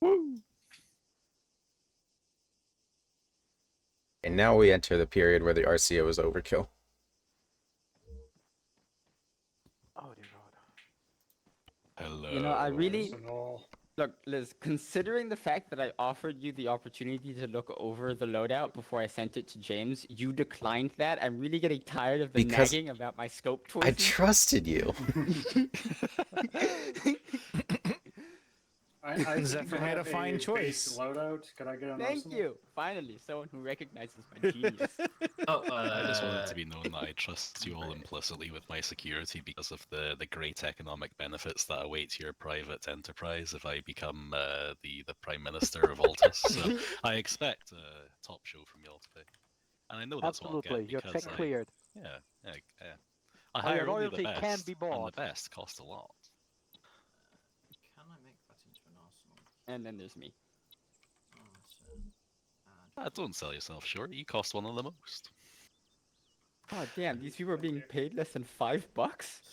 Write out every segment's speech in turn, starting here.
Woo! And now we enter the period where the RCO is overkill. Oh dear God. Hello. You know, I really Arsenal. look, Liz. Considering the fact that I offered you the opportunity to look over the loadout before I sent it to James, you declined that. I'm really getting tired of the Because nagging about my scope I choices. trusted you. I Zephyr seem to made a have fine base choice. loadout. Could I get an Thank arsenal? you. Finally, someone who recognizes my genius. I just want it to be known that I trust you all implicitly with my security because of the great economic benefits that await your private enterprise if I become the Prime Minister of Altus. So I expect a top show from y'all today. And I know that's Absolutely, what I'll get your because check cleared. yeah. I Oh, your hire only the loyalty best, can be and bought. the best cost a lot. Can I make that into an arsenal? And then there's me. Oh, so add. Don't sell yourself short, you cost one of the most. Oh damn, these people are being paid less than $5.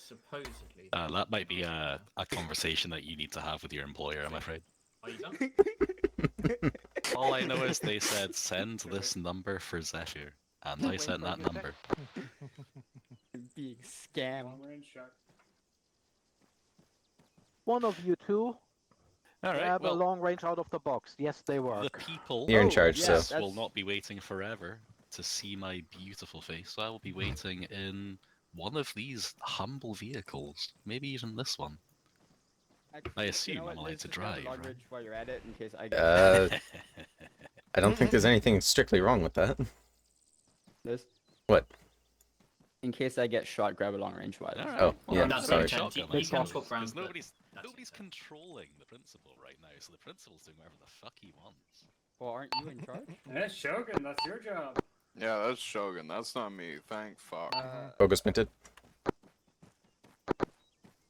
Supposedly. That might be a conversation that you need to have with your employer, I'm afraid. Are you done? All I know is they said, send this number for Zephyr. And I sent that number. Being scammed. Long range shot. One of you two Alright, grab a well, long range out of the box. Yes, they the work. people You're in Oh, charge, yeah, so will that's- not be waiting forever to see my beautiful face. So I will be waiting in one of these humble vehicles. Maybe even this one. Actually, assume you know I'm what, allowed Liz, to just grab a drive, long right? range while you're at it in case I get I don't think there's anything strictly wrong with that. Liz. What? In case I get shot, grab a long range while. Alright, Oh, well, yeah, I'm that's gonna sorry. shotgun, You I can suppose, swap round, because but nobody's that's it. controlling the principal right now, so the principal's doing whatever the fuck he wants. Well, aren't you in charge? Yeah, Shogun, that's your job. Yeah, that's Shogun. That's not me. Thank fuck. Focus minted.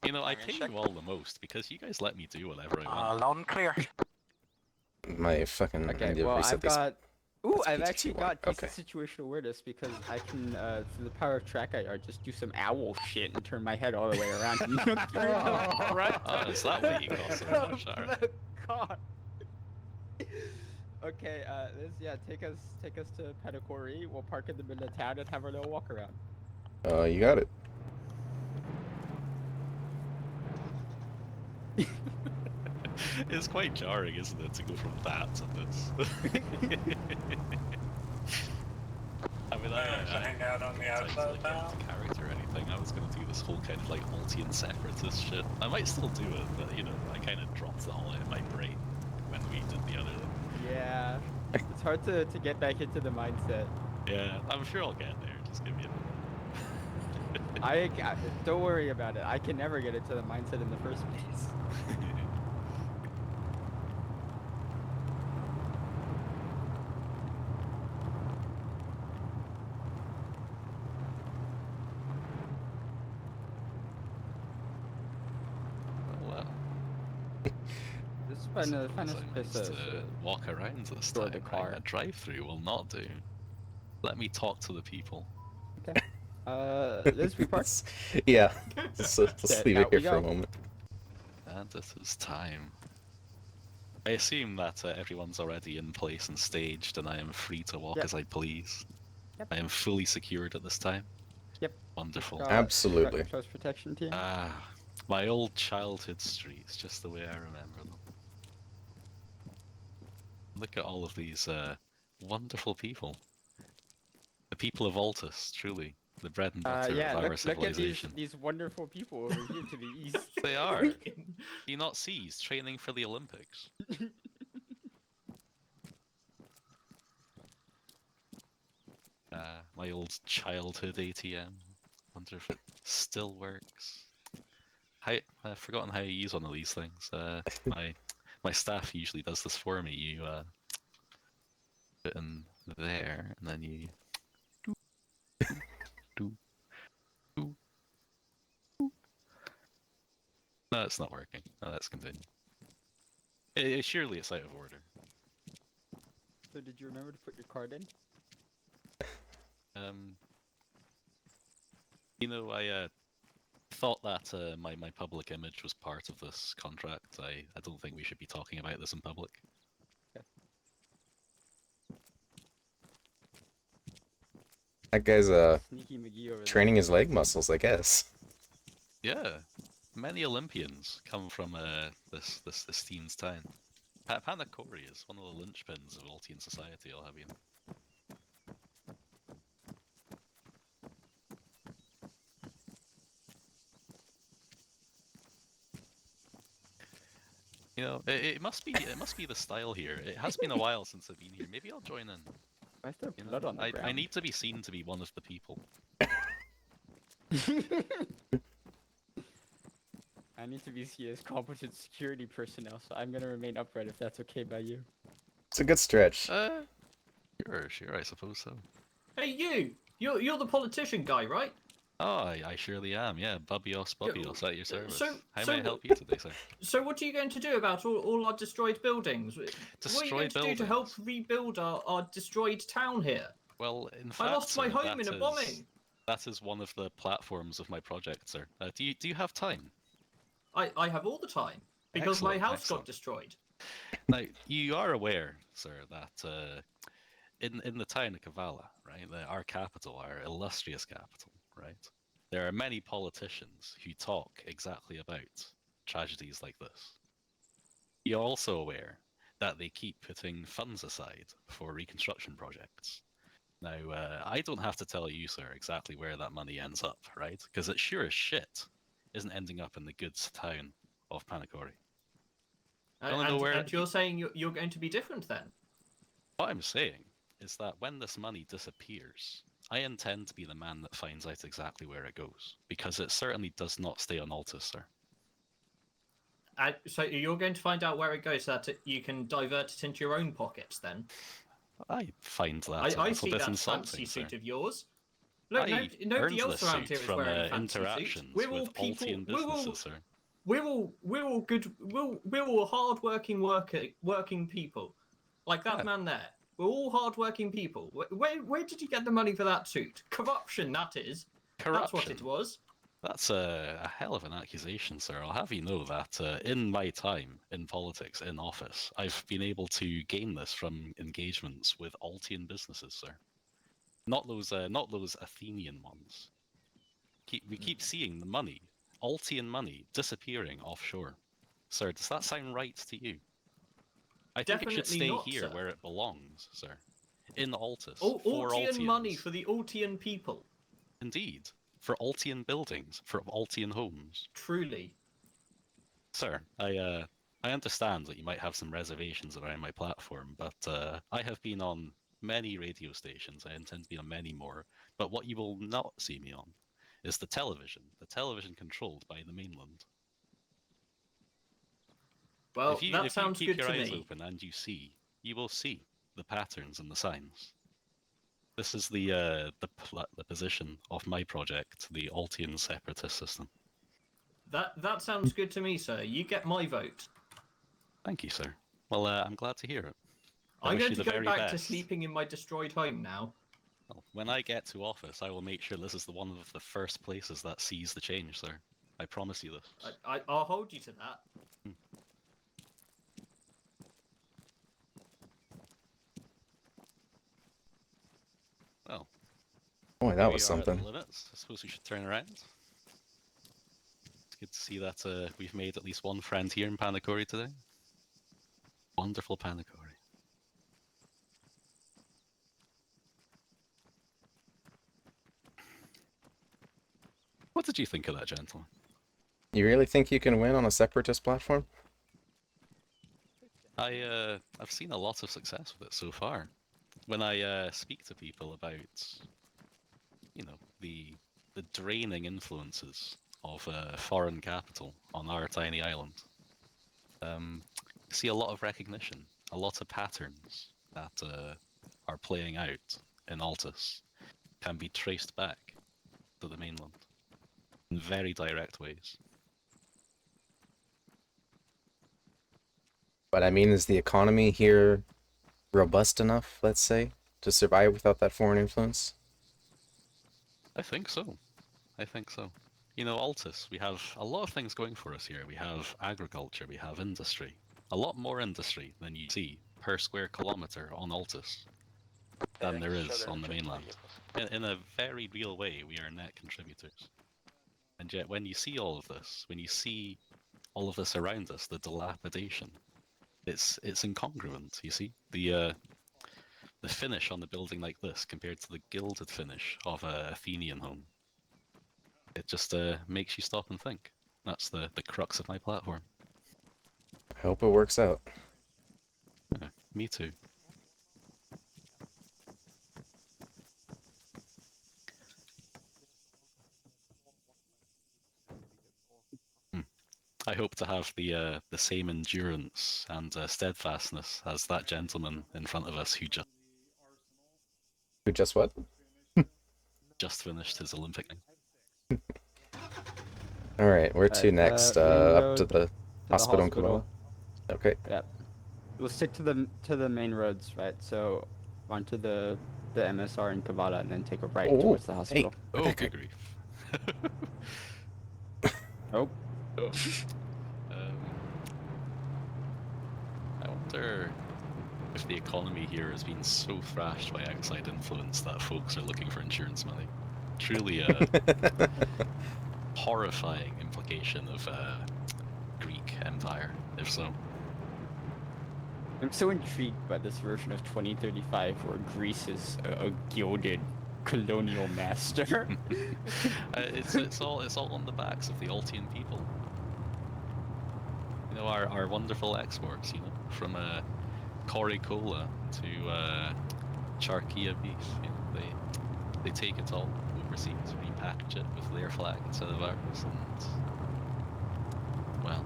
You know, I Long range pay check. you all the most because you guys let me do whatever I want. Loud and clear. My fucking. I Okay, need to well, reset I've this. got. Ooh, That's I've PTT actually one. got decent Okay. situational awareness because I can, through the power of track IR, just do some owl shit and turn my head all the way around. And look through the front. Oh, is that what you cost so of much? Alright. the car. Okay, Liz, yeah, take us to Pedicori. We'll park in the middle of town and have our little walk around. You got it. It's quite jarring, isn't it, to go from that to this? I mean, hang out on the outside like, now. character or anything. I was gonna do this whole kind of like Altian separatist shit. I might still do it, but you know, I kind of dropped it all out of my brain when we did the other one. Yeah, it's hard to get back into the mindset. Yeah, I'm sure I'll get there. Just give me a I don't worry about it. I can never get into the mindset in the first place. Well, This is fun. Fun so place nice to to walk around this store time. the Right? car. A drive-through will not do. Let me talk to the people. Liz, we park. Yeah. Let's Okay, leave out it we here for a go. moment. And it is time. I assume that everyone's already in place and staged, and I am free to walk Yep. as I please. Yep. I am fully secured at this time. Yep. Wonderful. Absolutely. Close protection team. Ah, my old childhood streets, just the way I remember them. Look at all of these wonderful people. The people of Altus, truly. The bread and butter Yeah, of our look at civilization. these wonderful people over here to the east. They are. Do you not see? He's training for the Olympics. My old childhood ATM. Wonder if it still works. I've forgotten how you use one of these things. My staff usually does this for me. You put it in there, and then you do. No, it's not working. No, let's continue. Surely it's out of order. So did you remember to put your card in? You know, I thought that my public image was part of this contract. I don't think we should be talking about this in public. That guy's Sneaky McGee over there. training his leg muscles, I guess. Yeah, many Olympians come from this team's town. Panakori is one of the linchpins of Altian society, I'll have you know. You know, it must be the style here. It has been a while since I've been here. Maybe I'll join in. Why is there You blood know, on the I ground? need to be seen to be one of the people. I need to be seen as competent security personnel, so I'm gonna remain upright if that's okay by you. It's a good stretch. Sure, I suppose so. Hey, you're the politician guy, right? Oh, I surely am. Yeah, bubios at your service. so- How so may I wh- help you today, sir? So what are you going to do about all our destroyed buildings? What are you going Destroyed to do to help buildings? rebuild our destroyed town here? Well, in fact, I lost my sir, home in a that bombing. that is one of the platforms of my project, sir. Do you have time? I have all the time because my Excellent, house excellent. got destroyed. Now, you are aware, sir, that in the town of Kavala, right, our capital, our illustrious capital, right, there are many politicians who talk exactly about tragedies like this. You're also aware that they keep putting funds aside for reconstruction projects. Now, I don't have to tell you, sir, exactly where that money ends up, right? Because it sure as shit isn't ending up in the goods town of Panakori. Wanna know where- And you're saying you're going to be different then? What I'm saying is that when this money disappears, I intend to be the man that finds out exactly where it goes, because it certainly does not stay on Altus, sir. So you're going to find out where it goes so that you can divert it into your own pockets then? I find that a I little see bit that insulting, fancy sir. suit of yours. Look, I nobody earned else this around suit here is from wearing fancy suits. interactions We're all with people. Altian businesses, sir. We're all good. We're all hard-working working people, like that Yeah. man there. We're all hard-working people. Where did you get the money for that suit? Corruption, that is. That's what it Corruption. was. That's a hell of an accusation, sir. I'll have you know that in my time in politics, in office, I've been able to gain this from engagements with Altian businesses, sir. Not those Athenian ones. We keep seeing the money, Altian money, disappearing offshore. Sir, does that sound right to you? I think it should Definitely stay not, here sir. where it belongs, sir. In Altus, All for Altian money Altians. for the Altian people. Indeed. For Altian buildings, for Altian homes. Truly. Sir, I understand that you might have some reservations around my platform, but I have been on many radio stations. I intend to be on many more. But what you will not see me on is the television controlled by the mainland. Well, if you that sounds keep good your to eyes me. open and you will see the patterns and the signs. This is the position of my project, the Altian separatist system. That sounds good to me, sir. You get my vote. Thank you, sir. Well, I'm glad to hear it. I I'm wish going you to the go very back to best. sleeping in my destroyed home now. Well, when I get to office, I will make sure this is one of the first places that sees the change, sir. I promise you this. I'll hold you to that. Well, Boy, here that we was are at the something. limits. I suppose we should turn around. It's good to see that we've made at least one friend here in Panakori today. Wonderful Panakori. What did you think of that, gentleman? You really think you can win on a separatist platform? I've seen a lot of success with it so far. When I speak to people about, you know, the draining influences of foreign capital on our tiny island, see a lot of recognition, a lot of patterns that are playing out in Altus can be traced back to the mainland in very direct ways. But I mean, is the economy here robust enough, let's say, to survive without that foreign influence? I think so. I think so. You know, Altus, we have a lot of things going for us here. We have agriculture, we have industry. A lot more industry than you see per square kilometer on Altus than there is on the mainland. In a very real way, we are net contributors. And yet, when you see all of this, when you see all of this around us, the dilapidation, it's incongruent. You see the finish on a building like this compared to the gilded finish of a Athenian home. It just makes you stop and think. That's the crux of my platform. I hope it works out. Yeah, me too. I hope to have the same endurance and steadfastness as that gentleman in front of us who Who just what? just finished his Olympic. All right, where to next? Up to the hospital in Kavala. Okay. Yep. We'll stick to the main roads, right? So onto the MSR in Kavala, and then take a right towards the hospital. Hey, Oh, good grief. Oh. I wonder if the economy here has been so thrashed by outside influence that folks are looking for insurance money. Truly a horrifying implication of Greek Empire, if so. I'm so intrigued by this version of 2035 where Greece is a gilded colonial master. It's all on the backs of the Altian people. You know, our wonderful exports, you know, from Coca-Cola to Charkia beef. You know, they take it all overseas, repackage it with their flag instead of ours, and well,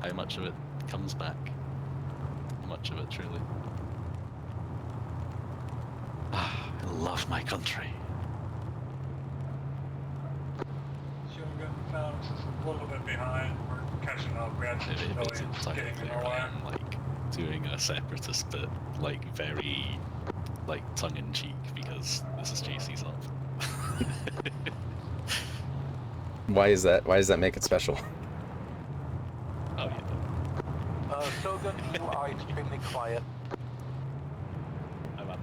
how much of it comes back? How much of it truly? I love my country. Shogun, a little bit behind. We're catching up. We had some It's civilians entirely getting in clear our way. I'm like doing a separatist bit, like very like tongue in cheek because this is JC's up. Why is that? Why does that make it special? Oh yeah. Shogun, you are extremely quiet.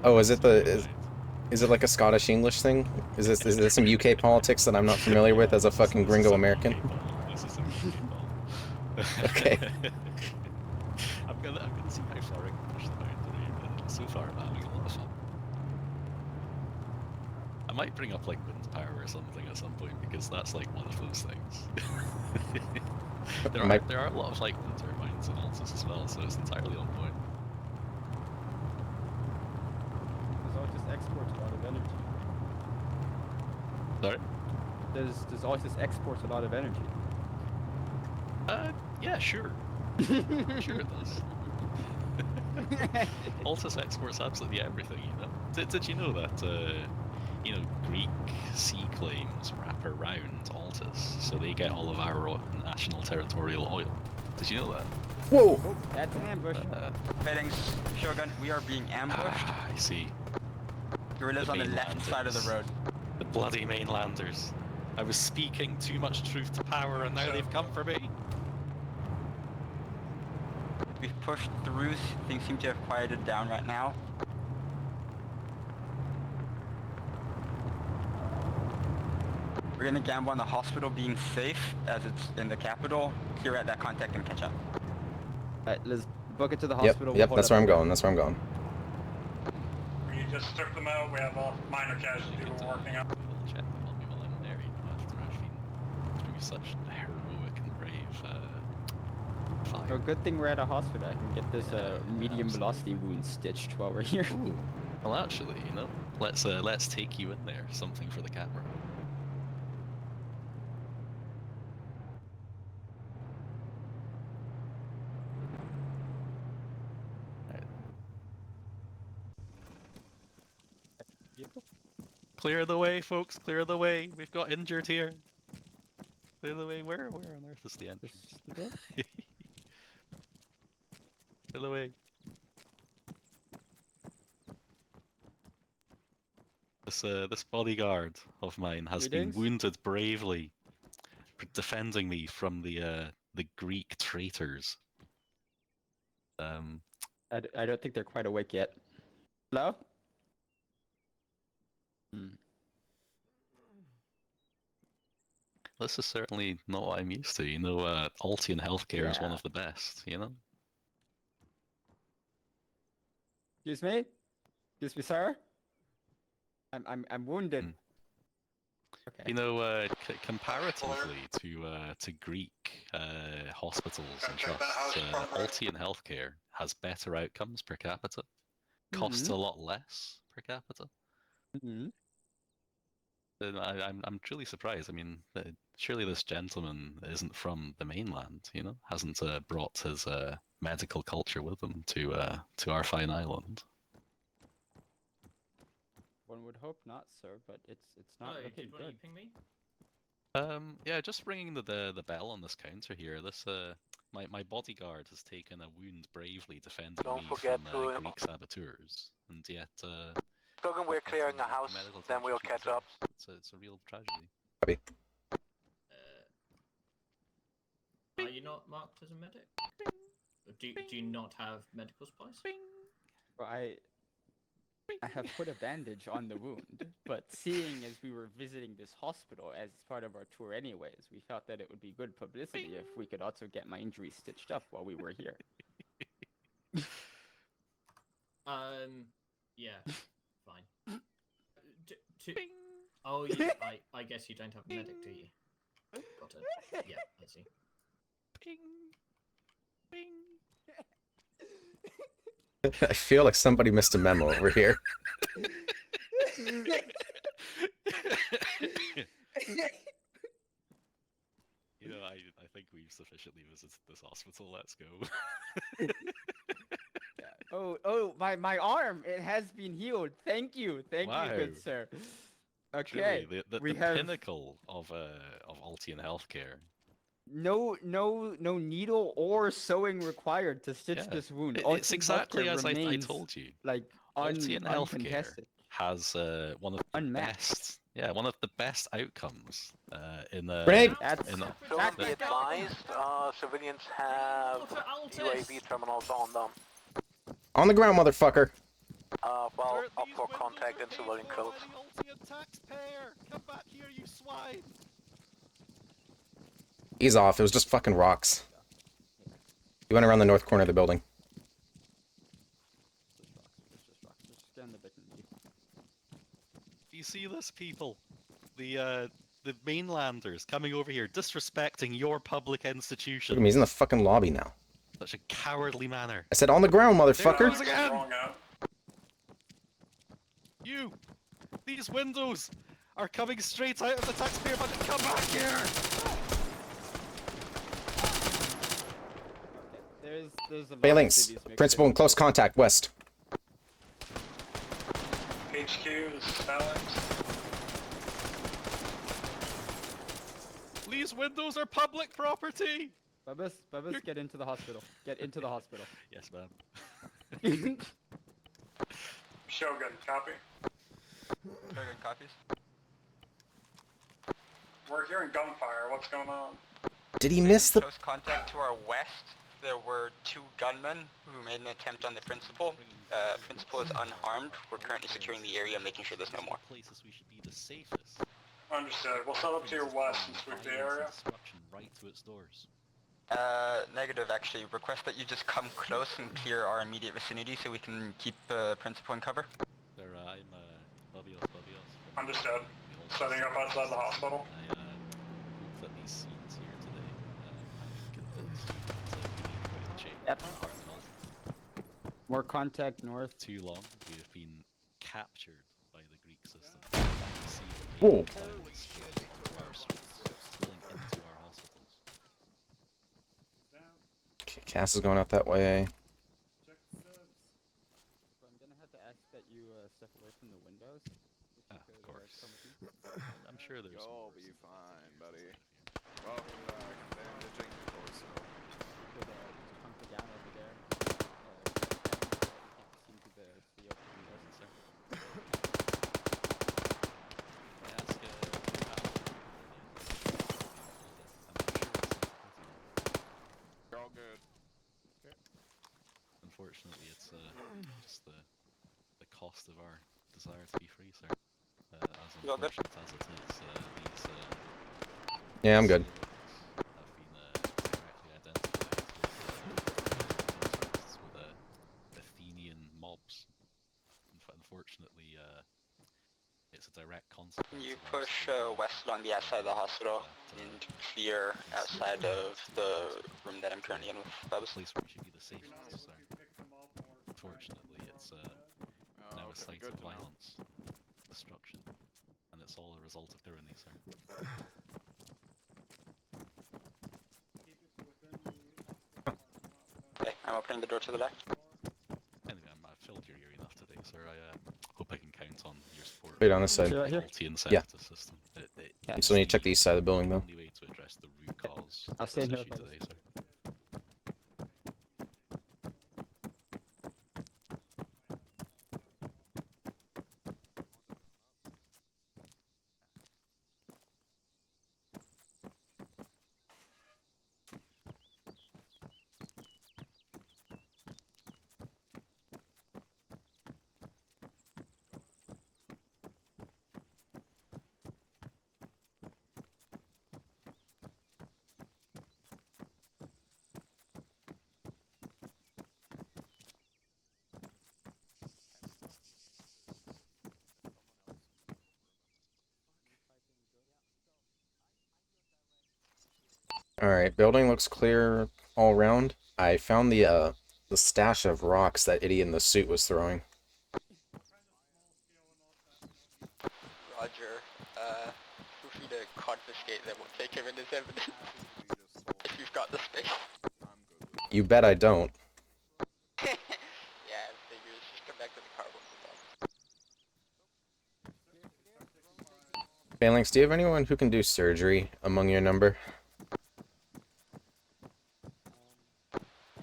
Oh, is it is it like a Scottish English thing? Is this some UK politics that I'm not familiar with as a fucking gringo American? This is a UK ball. Okay. I'm gonna see how far I can push the boundary, but so far I'm having a lot of fun. I might bring up like wind power or something at some point because that's like one of those things. there are a lot of like wind turbines in Altus as well, so it's entirely on point. Does Altus export a lot of energy? Sorry? Does Altus export a lot of energy? Yeah, sure. Sure it does. Altus exports absolutely everything, you know. Did you know that, you know, Greek sea claims wrap around Altus, so they get all of our national territorial oil? Did you know that? Whoa! Oh, that's an ambush. Headings, Shogun, we are being ambushed. I see. Guerrillas the on the left side of the mainlanders. road. The bloody mainlanders. I was speaking too much truth to power, and now they've come for me. We've pushed through. Things seem to have quieted down right now. We're gonna gamble on the hospital being safe as it's in the capital. Clear out that contact and catch up. Alright, let's book it to the Yep, hospital. yep, We'll that's hold where I'm up going. That's where I'm going. We just stripped them out. We have a minor casualty we're working on. We'll check them on people in there, after I've been through such heroic and brave fire. Oh, good thing we're at a hospital. I can get this medium velocity wound stitched while we're here. Ooh. Well, actually, you know, let's take you in there. Something for the camera. Right. Clear the way, folks. Clear the way. We've got injured here. Clear the way. Where on earth is the entrance? Clear the way. This bodyguard of mine has been Greetings. wounded bravely, defending me from the Greek traitors. I don't think they're quite awake yet. Hello? Hmm. This is certainly not what I'm used to. You know, Altian healthcare is one Yeah. of the best. You know. Excuse me? Excuse me, sir? I'm wounded. Hmm. Okay. You know, comparatively to Greek hospitals and Check that house trusts, properly. Altian healthcare has better outcomes per capita, costs a lot less per capita. Mhm. And I'm truly surprised. I mean, surely this gentleman isn't from the mainland, you know, hasn't brought his medical culture with him to our fine island. One would hope not, sir, but it's not Oh, looking did one of you good. ping me? Yeah, just ringing the bell on this counter here. This my bodyguard has taken a wound bravely defending Don't me forget from to- Greek saboteurs, and yet Spoken, we're clearing a house, medical then we'll attention catch up. It's a real tragedy. Copy. Are you not marked as a medic? Do you not have medical supplies? Well, I have put a bandage on the wound, but seeing as we were visiting this hospital as part of our tour anyways, we felt that it would be good publicity if we could also get my injury stitched up while we were here. Yeah, fine. Oh, yeah, I guess you don't have a medic, do you? Got it. Yeah, I see. I feel like somebody missed a memo over here. You know, I think we've sufficiently visited this hospital. Let's go. Oh, my arm! It has been healed. Thank you, Wow. good sir. Truly, Okay, the we have pinnacle of Altian healthcare. no needle or sewing required to stitch Yeah, this wound. It's Altian exactly healthcare as I remains, told you. like Altian healthcare uncontested. has one of the Unmatched. one of the best outcomes in Grenade! That's in Children, be advised, civilians have UAV terminals on them. On the ground, motherfucker. Well, up for contact in civilian codes. taxpayer, come back here, you swine! Ease off. It was just fucking rocks. He went around the north corner of the building. Just scan the bitten knee. Do you see this, people? The mainlanders coming over here, disrespecting your public Look institution. at him. He's in the fucking lobby now. Such a cowardly manner. I said on the ground, There it motherfucker. goes again! Wrong out. You! These windows are coming straight out of the taxpayer budget. Come back here! Okay, there's a lot of Phalanx. cities mixed Principal in close contact, west. HQ, this is Phalanx. These windows are public property! Bubba's, get into the hospital. Get into the hospital. Yes, ma'am. Shogun, copy. Shogun copies. We're hearing gunfire. What's going on? Did he miss the... Close contact to our west. There were 2 gunmen who made an attempt on the principal. Principal is unarmed. We're currently securing the area, making sure there's no more. Places we should be the safest. Understood. We'll set up to your west and sweep the area. Destruction right to its doors. Negative actually. Request that you just come close and clear our immediate vicinity so we can keep Principal in cover. Sir, I'm bubios. Understood. Setting up outside the hospital. I hope that these scenes here today convince you that we need to change Yep. our cult. More contact north. Too long, we have been captured by the Greek system. Whoa. Into our hospitals. Okay, Cass is going out that way. So I'm gonna have to ask that you step away from the windows. Of course. I'm sure there's. You'll be fine, buddy. Welcome back. Bandaging the torso. Could just hunker down over there. Can't seem to see open windows and stuff. unfortunately, it's just the cost of our desire to be free, sir. As You all good? unfortunate as it is, these Yeah, I'm good. sailors have been directly identified with Athenian mobs. Unfortunately, it's a direct consequence. You of our push supposed, west along the outside of the hospital that, and clear outside of the room that I'm currently in with Bubs. place where it should be the safest, sir. Unfortunately, it's now a Okay, site good of to know. violence, destruction, and it's all a result of tyranny, sir. Okay, I'm opening the door to the left. Anyway, I've filled your ear enough today, sir. I hope I can count on your support. Wait, on this side. Right here. Multi-insecta system. Yeah. You still need to check the east side of the building, though. Only way to address the root cause I'll of stay this here issue with today, sir. Alright, building looks clear all around. I found the stash of rocks that idiot in the suit was throwing. Roger. Feel free to confiscate them. We'll take him in as evidence. If you've got the space. You bet I don't. Yeah, I figured. Just come back to the car once we're done. Phalanx, do you have anyone who can do surgery among your number?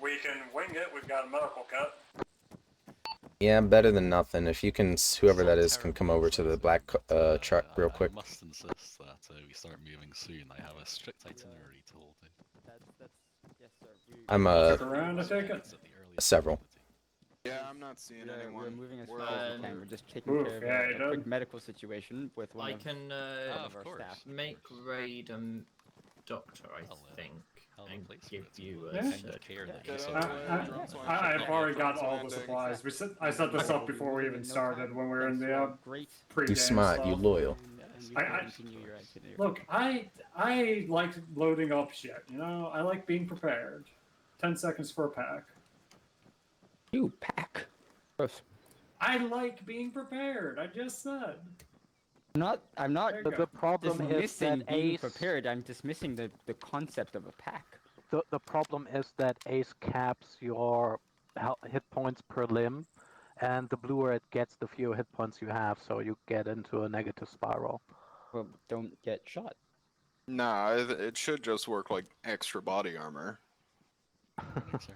We can wing it. We've got a medical cut. Yeah, better than nothing. If you can, whoever that is, can come over to the black truck real quick. I must insist that we start moving soon. I have a strict itinerary to hold to. That's yes, sir. I'm Stick around, I take it. several. Yeah, I'm not seeing anyone. We're moving as We're fast as all- we can. We're just taking Oof, care of yeah, a you quick done. medical situation with one I of, can one of our course. staff. make Raid doctor, I think, I'll and replace give it. you Yeah. a Kind of surgery. care that Get you out saw of the it. way, drums I've already got all the landing. supplies. I set this up before we even started when we were in the Great. pre-game You smart, stuff. you loyal. And you I- can I- continue your itinerary. Look, I like loading up shit. You know, I like being prepared. 10 seconds for a pack. You pack. Gross. I like being prepared. I just said. I'm not There you The, go. the problem is dismissing that being Ace. prepared. I'm dismissing the concept of a pack. The problem is that Ace caps your hit points per limb, and the bluer it gets, the fewer hit points you have, so you get into a negative spiral. Well, don't get shot. Nah, it should just work like extra body armor. Sir.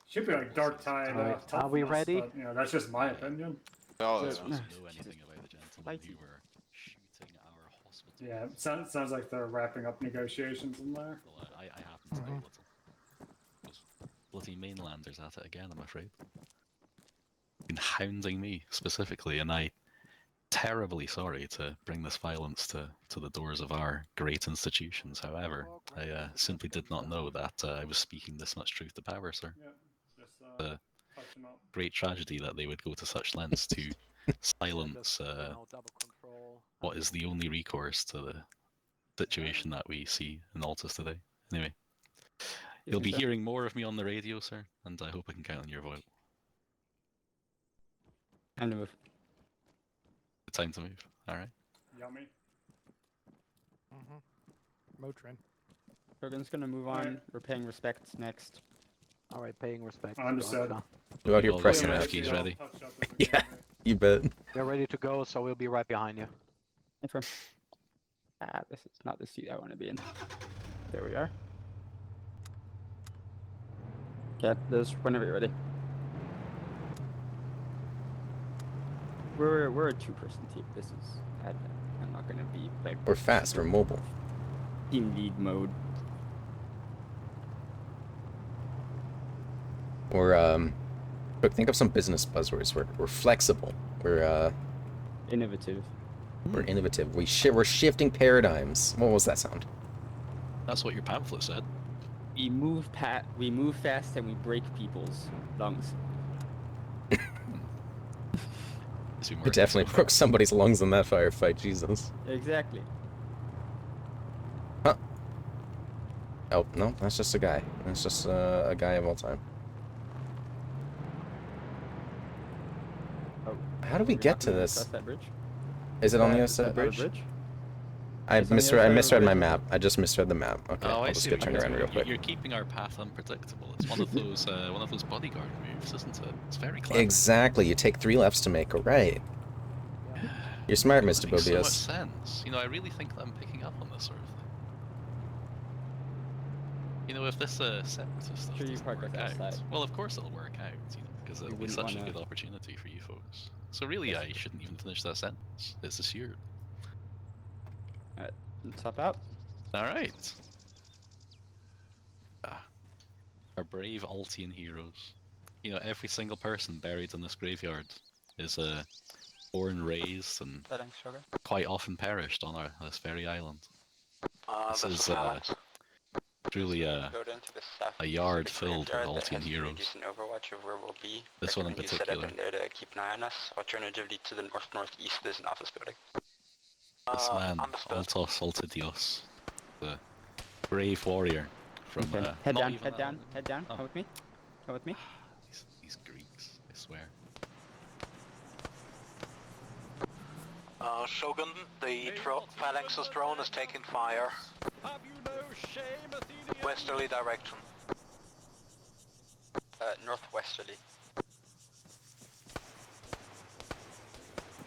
Should be like Dark Tide. Alright, are we toughness, ready? But, you know, that's just my opinion. Oh, I yeah. don't know anything about the gentleman who were shooting our hospital. Yeah, sounds like they're wrapping up negotiations in there. Well, I happen to know little. Those bloody mainlanders at it again, I'm afraid. Been hounding me specifically, and I terribly sorry to bring this violence to the doors of our great institutions. However, I simply did not know that I was speaking this much truth to power, sir. Yeah, just Uh, touch them up. Great tragedy that they would go to such lengths to silence Double control. what is the only recourse to the situation that we see in Altus today. Anyway, you'll be hearing more of me on the radio, sir, and I hope I can count on your vote. Time to move. Time to move. All right. Yummy. Motrin. Kurgan's gonna move on. Alright. We're paying respects next. Alright, paying respect. Understood. Gotcha. You out here All pressing your that? keys ready. Touch up if Yeah. we You bet. We're ready to go, so we'll be right behind you. Confirm. This is not the seat I want to be in. There we are. Okay, those whenever you're ready. We're a two-person team. This is I'm not gonna be like We're fast. We're mobile. team lead mode. Look, think of some business buzzwords. We're flexible. We're Innovative. innovative. We're shifting paradigms. What was that sound? That's what your pamphlet said. We move fast and we break people's lungs. We definitely broke somebody's lungs in that firefight. Jesus. Exactly. Huh. Oh no, that's just a guy. That's just a guy of all time. Oh, How do we get to this? Across that bridge? Is it on the other Is side that of the not a bridge? It's on the other I side of the misread my bridge. map. I just misread the map. Okay, Oh, I I'll just see get what turned you're around doing. real quick. You're keeping our path unpredictable. It's one of those bodyguard moves, isn't it? It's very clever. Exactly. You take 3 lefts to make a right. You're smart, That Mr. makes so much Bubios. sense. You know, I really think that I'm picking up on this sort of thing. You know, if this separatist stuff Sure you doesn't park work us out, outside. well, of course it'll work out, you know, because it'll be wouldn't such a wanna- good opportunity for you folks. So really, I shouldn't even finish that sentence. It's assured. Alright, top out. All right. Our brave Altian heroes. You know, every single person buried in this graveyard is born, raised, and Thanks, Sugar. quite often perished on this very island. This This is is Phalanx. truly a Go down to the south. yard Pacific filled with graveyard that Altian has pretty heroes. decent overwatch of where we'll be. This one in Recommend you set up particular. in there to keep an eye on us. Alternatively, to the northeast, there's an office building. This man, Understood. Altos Altidios, the brave warrior from Okay. Head not down, even head that down, island. head down. Oh. Come with me. Come with me. These Greeks, I swear. Shogun, the Phalanx's drone is taking fire. Have you no shame, Athenians? Westerly direction. Northwesterly.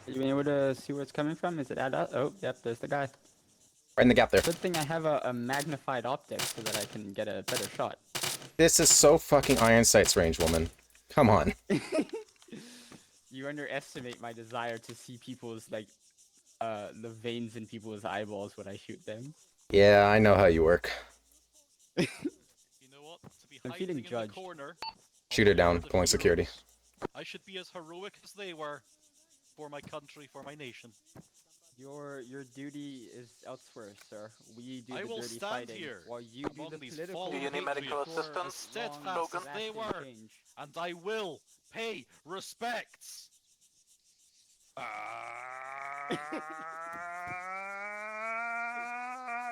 Are you able to see where it's coming from? Is it at us? Oh, yep, there's the guy. Right in the gap there. Good thing I have a magnified optic so that I can get a better shot. This is so fucking Iron Sight's range, woman. Come on. You underestimate my desire to see people's, like, the veins in people's eyeballs when I shoot them. Yeah, I know how you work. You know what? To be I'm hiding feeling in the judged. corner. Shoot her down, of the pulling security. heroes, I should be as heroic as they were. For my country, for my nation. Your duty is elsewhere, sir. We do I the will dirty stand fighting, here while you do among the these political. fallen Do you need medical patriots, assistance? as steadfast Logan? as they were, and I will pay respects.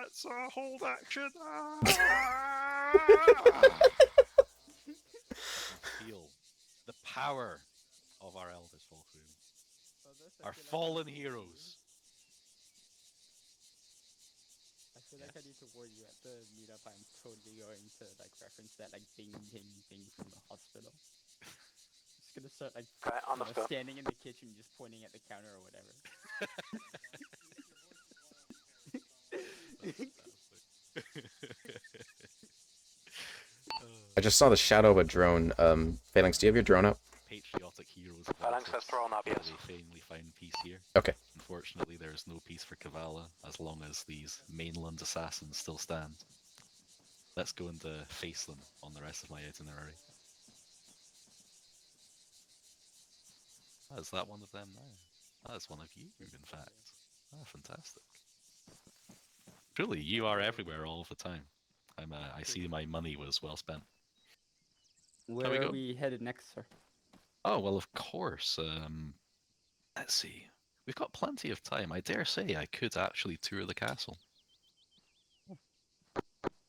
It's a hold action. Feel the power of our eldest Volkroom, our fallen heroes. I feel like I need to warn you at the meetup. I'm totally going to like reference that like ding ding ding from the hospital. Just gonna start like Okay, understood. standing in the kitchen, just pointing at the counter or whatever. I just saw the shadow of a drone. Phalanx, do you have your drone up? Patriotic heroes of Phalanx has Altus, drawn up, yes. they finally find peace here. Okay. Unfortunately, there is no peace for Kavala as long as these mainland assassins still stand. Let's go and face them on the rest of my itinerary. Is that one of them now? That is one of you, in fact. Ah, fantastic. Truly, you are everywhere all the time. I see my money was well spent. Where we are go? we headed next, sir? Oh, well, of course. Let's see. We've got plenty of time. I dare say I could actually tour the castle.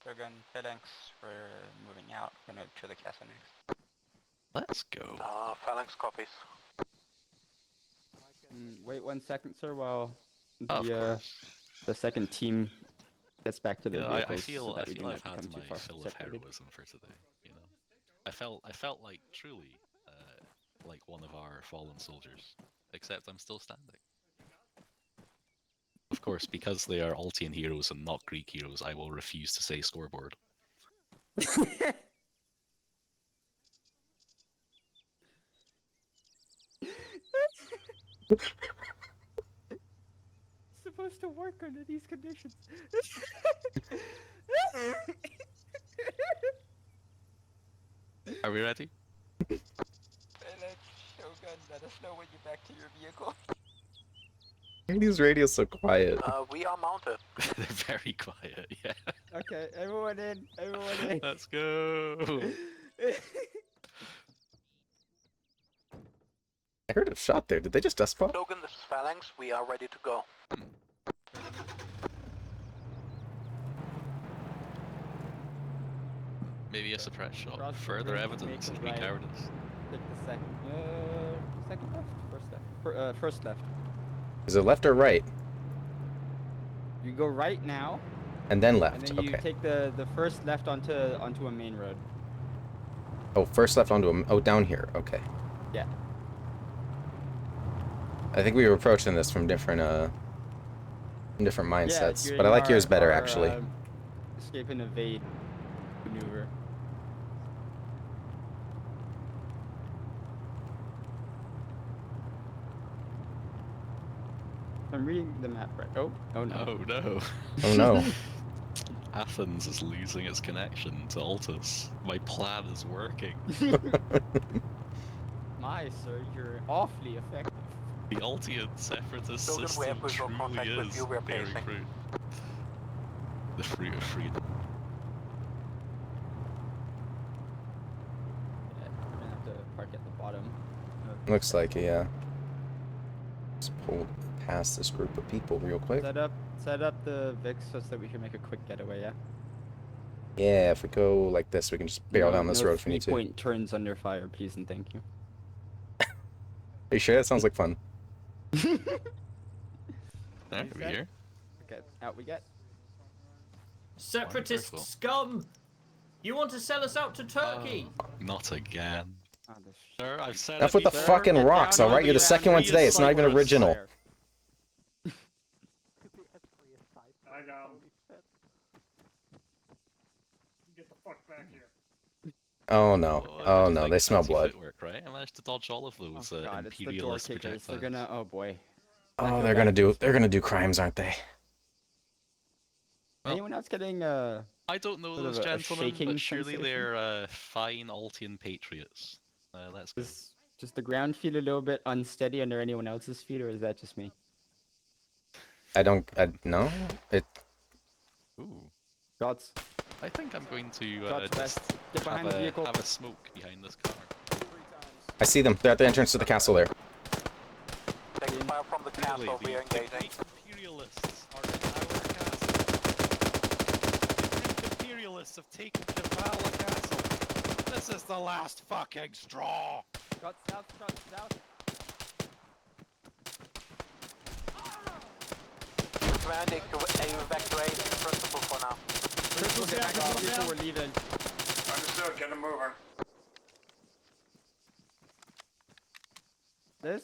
Shogun, Phalanx, we're moving out. We're gonna to the castle next. Let's go. Phalanx copies. Wait 1 second, sir, while Oh, of the course. the second team gets back to You their know, vehicles. I feel so that we I've do not had become my too far fill of separated. heroism for today. You know, I felt like truly like one of our fallen soldiers. Except I'm still standing. Of course, because they are Altian heroes and not Greek heroes, I will refuse to say scoreboard. Supposed to work under these conditions. Are we ready? Shogun, let us know when you're back to your vehicle. Why are these radios so quiet? We are mounted. They're very quiet, yeah. Okay, everyone in, everyone in. Let's go. I heard a shot there. Did they just dust pop? Shogun, this is Phalanx. We are ready to go. Maybe a suppress shot. Cross the Further bridge, evidence make of a me right. cowardice. Take the second left? First left. First left. Is it left or right? You go right now, And then and left. then you Okay. take the first left onto a main road. Oh, first left onto a... Oh, down here. Okay. Yeah. I think we were approaching this from different mindsets, you're but I doing like yours better, our, actually. Escape and evade maneuver. I'm reading the map right. Oh no. Oh no. Oh no. Athens is losing its connection to Altus. My plan is working. My sir, you're awfully effective. The Altian separatist Shogun, we system have visual truly contact with is you, we're bearing pacing. fruit. The fruit of freedom. Yeah, we're gonna have to park at the bottom. Looks like it, yeah. Let's pull past this group of people real quick. Set up the VIX so that we can make a quick getaway, yeah? Yeah, if we go like this, we can just bail down this road if we need to. Are point turns under fire, please and thank you. you sure? That sounds like fun. There we here. Okay, out we get. Separatist Wonderful. scum! You want to sell us out to Turkey? Not again. Oh, Sir, I've said Enough it with the before. fucking Get rocks, down alright? on You're the the second one ground. today. It's not even Cyprus. original. I get the fuck back here. Oh no. Oh, Oh just no, like they smell fancy blood. footwork, right? I managed to dodge all of those Oh god, it's the door imperialist kickers. projectiles. They're gonna. Oh boy. Oh, they're gonna do crimes, aren't they? Well, Anyone else getting I don't know sort those of a gentlemen, shaking but surely sensation? they're fine Altian patriots. Let's go. Does the ground feel a little bit unsteady under anyone else's feet, or is that just me? No. Ooh. Gods, I think I'm going to God's just best. Get behind the vehicle. have a smoke behind this car. I see them. They're at the entrance to the castle there. Taking fire from the Clearly, castle, we are the engaging. Greek imperialists are in our castle. The Greek imperialists have taken Kavala Castle. This is the last fucking straw. Shot south, shot south. Command, evacuate principal for now. Crystal, get back in the vehicle, we're leaving. Understood, get him moving. This?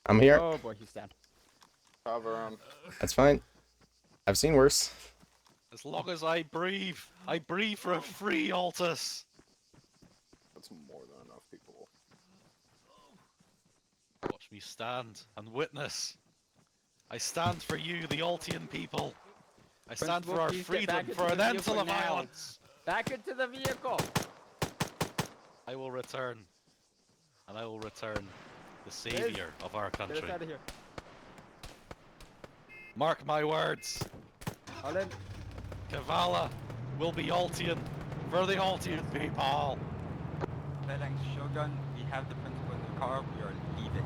I'm here. Oh boy, he's down. Cover him. That's fine. I've seen worse. As long as I breathe for a free Altus. That's more than enough people. Watch me stand and witness. I stand for you, the Altian people. I stand Principal, for our please get freedom, back into for an the end to vehicle the now. violence. Back into the vehicle! I will return. And I will return the savior of our Get us country. out of here. Mark my words. All in. Kavala will be Altian for the Altian people. Phalanx Shogun, we have the principal in the car, we are leaving.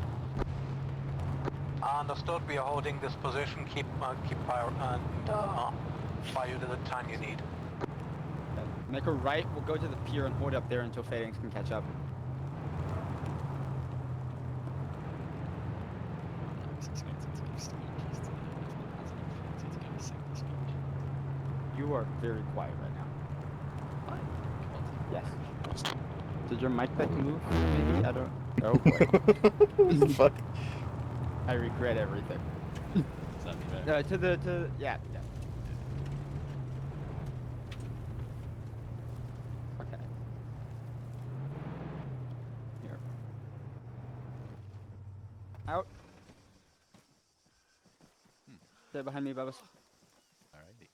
Understood, we are holding this position. Keep fire and fire to the time you need. Make a right, we'll go to the pier and hold up there until Phalanx can catch up. You are very quiet right now. Yes. Did your mic pack move? Maybe? I don't... Oh boy. What the fuck? I regret everything. Does that be better? Yeah. Okay. Here. Out. Stay behind me, Bubba. Alrighty.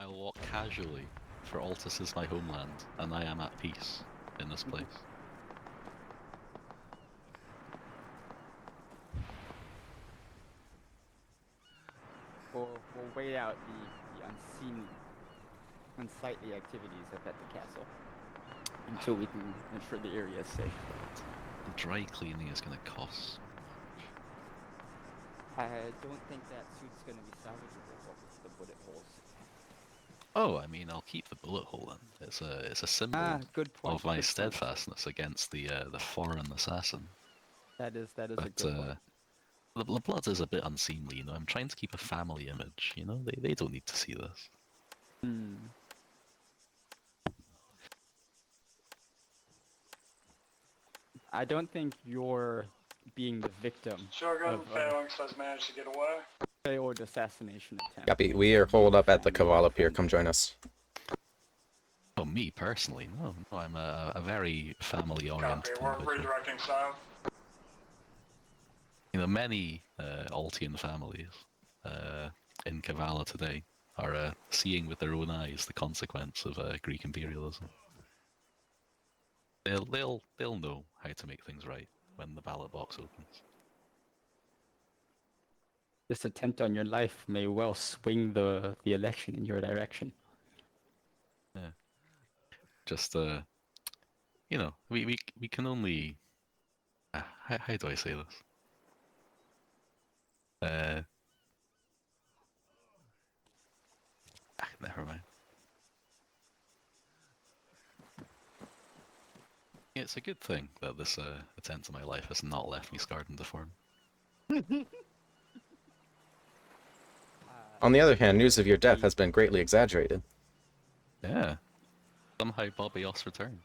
I'll walk casually, for Altus is my homeland, and I am at peace in this place. We'll wait out the unsightly activities up at the castle until we can ensure the area is safe. The dry cleaning is going to cost. I don't think that suit's going to be salvageable with the bullet holes. Oh, I mean, I'll keep the bullet hole in. It's a symbol Good point. of my good point. steadfastness against the foreign assassin. That is a But good point. the blood is a bit unseemly, you know. I'm trying to keep a family image, you know. They don't need to see this. Hmm. I don't think you're being the victim Sugar, of Phalanx has managed to get away. failed assassination attempt. Copy. We are holed up at the Kavala Pier. Come join us. Oh, me personally? No, I'm a very family-oriented Copy, we're individual. redirecting south. You know, many Altian families in Kavala today are seeing with their own eyes the consequence of Greek imperialism. They'll know how to make things right when the ballot box opens. This attempt on your life may well swing the election in your direction. Yeah. Just you know, we can only how do I say this? Never mind. It's a good thing that this attempt on my life has not left me scarred and deformed. On the other hand, news of your death has been greatly exaggerated. Yeah. Somehow Bobby Oss returned.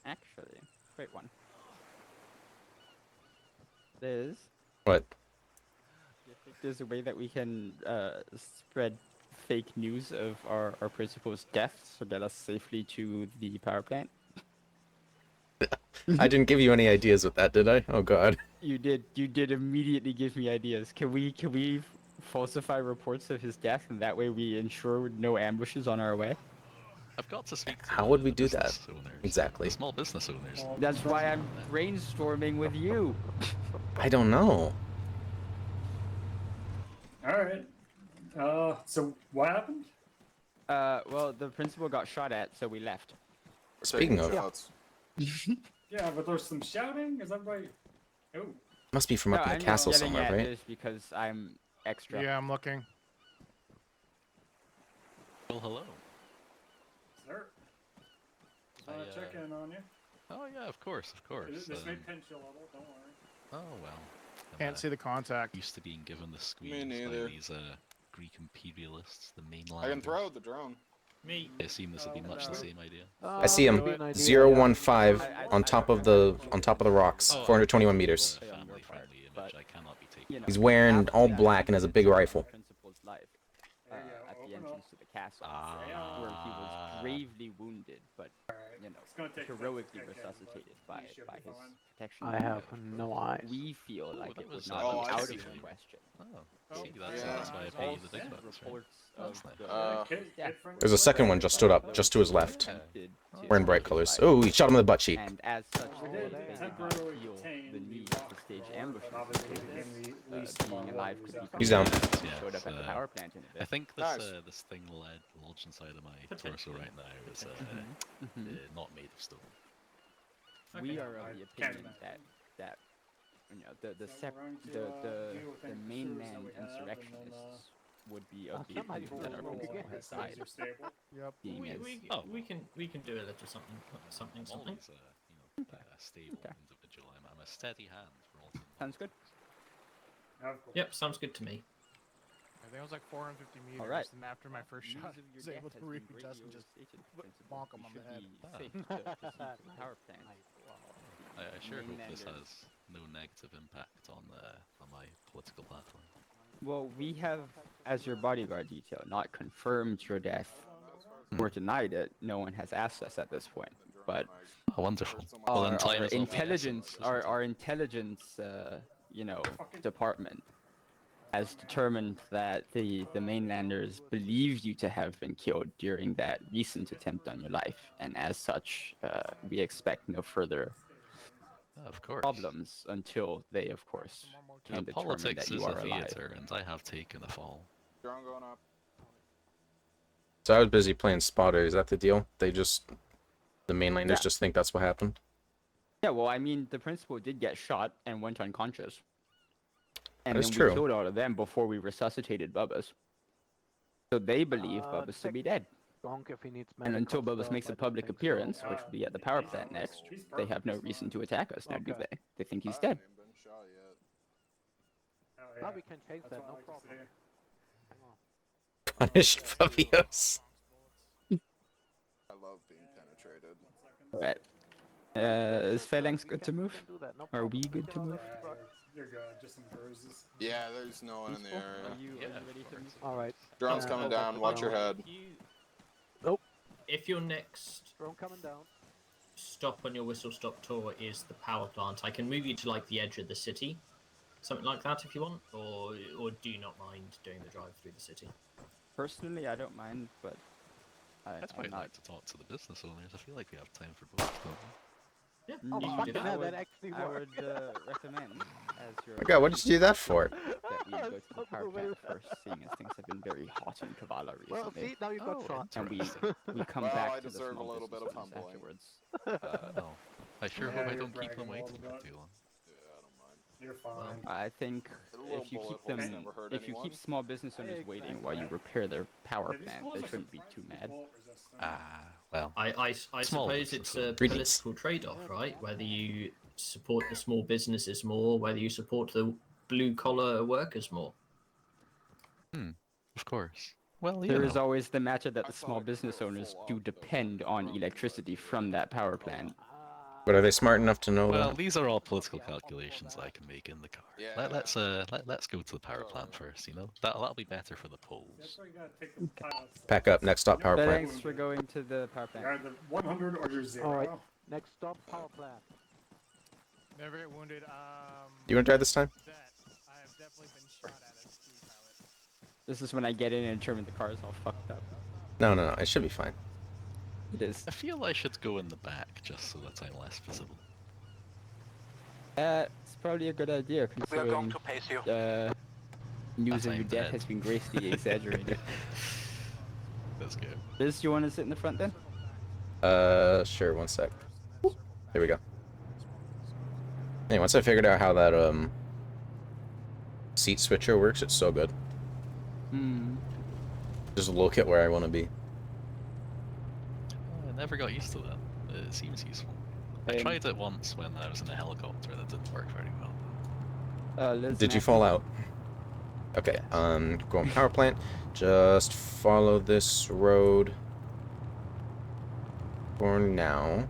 Actually, great one. Liz, What? do you think there's a way that we can spread fake news of our principal's death to get us safely to the power plant? I didn't give you any ideas with that, did I? Oh god. You did immediately give me ideas. Can we falsify reports of his death, and that way we ensure no ambushes on our way? I've got to speak to How would we the do that? business owners, Exactly. the small business owners. That's why I'm brainstorming with you. I don't know. Alright. So what happened? Well, the principal got shot at, so we left. Speaking of, Yeah, but there's some shouting. Is everybody? Oh. must be from up in I'm the just castle getting somewhere, at right? this because I'm extra. Yeah, I'm looking. Well, hello. Sir. Just want to check in on you. Oh yeah, of course. This may pinch you a little. Don't worry. Oh well. Can't see the contact. Used to being given the squeeze by neither. these Greek imperialists, the mainland. I can throw the drone. Me. I assume this would be much the same idea. I see him. 015 on top of the rocks. 421 meters. Family-friendly image. I cannot be taken. He's wearing all black and has a big rifle. Principal's life, at the entrance to the castle, where he was gravely wounded, but heroically resuscitated by his protection. I have no eyes. We feel like it would was- not Oh, be I out of see. the question. Oh, see, Yeah. that's why I pay you the big bucks. Right? Reports of That's the death There's a second one just stood up, just to his left. attempted to Wearing bright take his colors. life. Oh, he shot him in the butt cheek. And as such, We they did did not temporarily feel detain the the need walk to stage ambushes. Obviously, because, being the least of being our alive worries could be after He's down. Yeah, showed up at the it's, power plant in a bit. I think this Nice. this thing lodged inside of my torso right now is not made of stone. We Okay. are I of the can't opinion imagine. that you know the So we're going to, deal with the any mainland pursuits that we have, and insurrectionists would be of the that might opinion be that our cool. principal has Things died. are stable. Yep. Being We, as we, Oh. we can do a little something. I'm always a stable Okay. individual. I'm a steady hand for all things. sounds good. Of course. Yep, sounds good to me. I think it was like 450 meters, Alright. and after my first News shot, of I your was death able to has been readjust and greatly just overstated, Principal. bonk him You on the should head. be safe to proceed to the power plant. I sure hope this Mainlanders. has no negative impact on my political platform. Well, we have, as your bodyguard detail, not confirmed your death or denied it. No one has asked us at this point. But Oh, wonderful. Well, then our, time our is of the intelligence, essence, isn't it? our intelligence, department has determined that the mainlanders believe you to have been killed during that recent attempt on your life, and as such, we expect no further Of course. problems until they, of course, can determine Politics that you is a are alive. theater, and I have taken a fall. Drone going up. So I was busy playing spotter. Is that the deal? They just, the mainlanders just think that's what happened? Yeah, well, I mean, the principal did get shot and went unconscious. And That's then true. we killed all of them before we resuscitated Bubbas. So they believe Bubbas to be dead. If he needs And until medical Bubbas stuff, makes I a don't public think appearance, so. which will be at the power plant next, they have no reason to attack us now, do Okay. they? They think he's I dead. haven't even been shot yet. Oh, No, yeah. we can change That's that, what no I like to problem. see. Punished bubios. I love being penetrated. Alright. Is Phalanx good to move? We can do that, no Are problem. we good to move? You're good. Just some bruises. Yeah, there's no one in the Principal, area. are you ready to move? Alright. Drone's coming hold on down. to Watch your drone. head. If your next Drone coming down. stop on your whistle stop tour is the power plant, I can move you to like the edge of the city, something like that if you want, or do you not mind doing the drive through the city? Personally, I don't mind, but I'd I'm quite not. like to talk to the business owners. I feel like we have time for both, don't we? Yeah, Oh, you can fuck do yeah, that. that actually I worked. would recommend, as your Oh god, what did you do that for? that we go to the power plant first, seeing as things have been very hot in Kavala Well, recently. see, now you got Oh, shot. And we come Well, back I to the deserve a small little bit business of owners humbling. afterwards. Oh, I sure Yeah, hope I you're don't keep them bragging a waiting little for bit. too long. Yeah, I don't mind. You're fine. I think A little if you bullet keep them, holes never hurt if you anyone. keep small business owners waiting while you repair their power Yeah, these plant, walls they are shouldn't be too surprisingly mad. bullet resistant. Well, I Small suppose business it's a owners. Greetings. political trade-off, right? Whether you support the small businesses more, whether you support the blue-collar workers more. of course. Well, you There is know. always the matter that I the thought small I could business do a owners full do out, depend though, on from electricity the from that power plant. But are they smart enough to know Well, that? these are all political calculations I can make in the car. Yeah. Let's go to the power plant first. You know, that'll be better for the polls. That's why you gotta take the pilots. Pack up, next stop, power You know, plant. Thanks for going to the power You're plant. either 100 or you're 0. Alright. Next stop, power plant. Never get wounded. You wanna drive this time? That I have definitely been shot at as crew pilot. This is when I get in and determine the car is all fucked up. No, no, no, it should be fine. It is. I feel I should go in the back just so that I'm less visible. It's probably a good idea We are going considering to pace you. news of I'm your death dead. has been greatly exaggerated. Let's go. Liz, you want to sit in the front then? Sure, one sec. There we go. Hey, once I figured out how that, seat switcher works, it's so good. Just look at where I want to be. I never got used to that. It seems useful. I tried it once when I was in a helicopter and it didn't work very well. Liz, Did you fall out? Okay, going power plant. Just follow this road for now.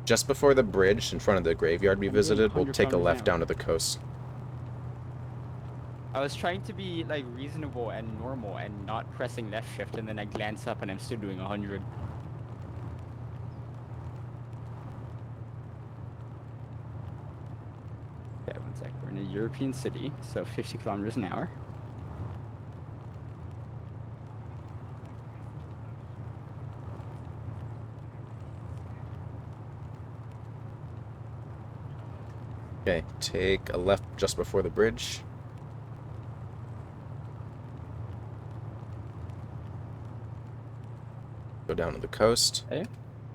Just before the bridge in front of the graveyard we I'm doing visited, we'll 100 take a kilometers left an down to the coast. I was trying to be like reasonable and normal and not pressing left shift, and then I glance up and I'm still doing 100. Okay, one sec. We're in a European city, so 50 kilometers an hour. Okay, take a left just before the bridge. Go down to the coast. Okay.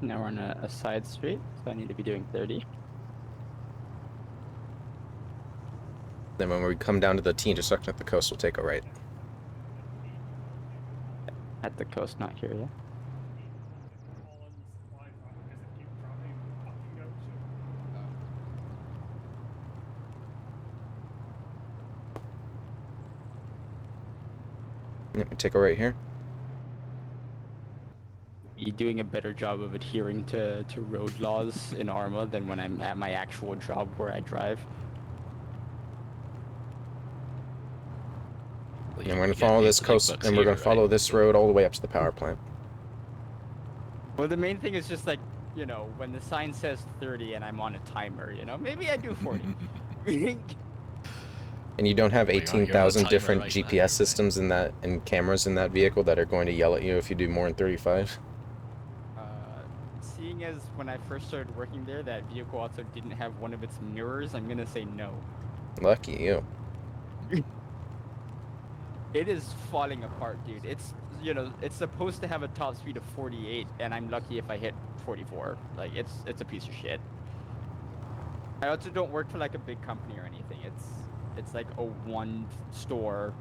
Now we're on a side street, so I need to be doing 30. Then when we come down to the T intersection at the coast, we'll take a right. At the coast, not here yet. Yep, we take a right here. Be doing a better job of adhering to road laws in Arma than when I'm at my actual job where I drive. And we're gonna follow this coast, and we're gonna follow this road all the way up to the power plant. Well, the main thing is just like, you know, when the sign says 30 and I'm on a timer, you know, maybe I do 40. And you don't have Well, you're on a 18,000 timer different right GPS now. systems in that and cameras in that vehicle that are going to yell at you if you do more than 35? Seeing as when I first started working there, that vehicle also didn't have one of its mirrors, I'm gonna say no. Lucky you. It is falling apart, dude. It's, you know, it's supposed to have a top speed of 48, and I'm lucky if I hit 44. Like, it's a piece of shit. I also don't work for like a big company or anything. It's like a one store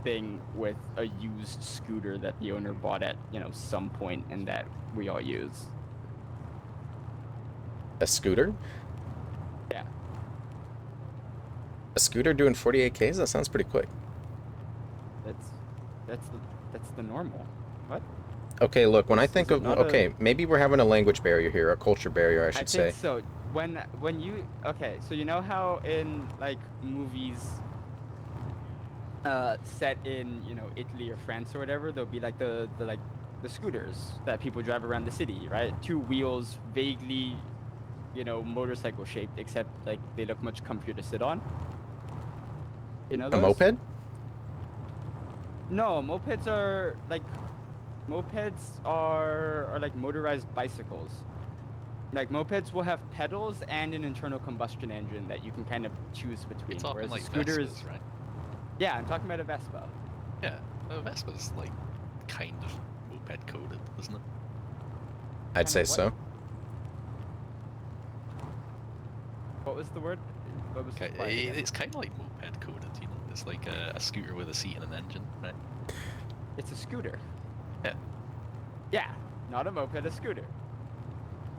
thing with a used scooter that the owner bought at, you know, some point and that we all use. A scooter? Yeah. A scooter doing 48 Ks? That sounds pretty quick. That's the normal. What? Okay, look, when I think of... not Okay, a- maybe we're having a language barrier here, a culture barrier, I should say. think so. When you okay, so you know how in like movies set in, you know, Italy or France or whatever, there'll be like the scooters that people drive around the city, right? Two wheels, vaguely, you know, motorcycle shaped, except like they look much comfier to sit on. You know A those? moped? No, mopeds are like motorized bicycles. Like mopeds will have pedals and an internal combustion engine that you can kind of choose between. You're talking Whereas like a scooter Vespas, is right? Yeah, I'm talking about a Vespa. Yeah, a Vespa's like kind of moped coded, isn't it? I'd say what? so. What was the word? What was the part again? It's kind of like moped coded, you know? It's like a scooter with a seat and an engine, right? It's a scooter. Yeah. Yeah, not a moped, a scooter.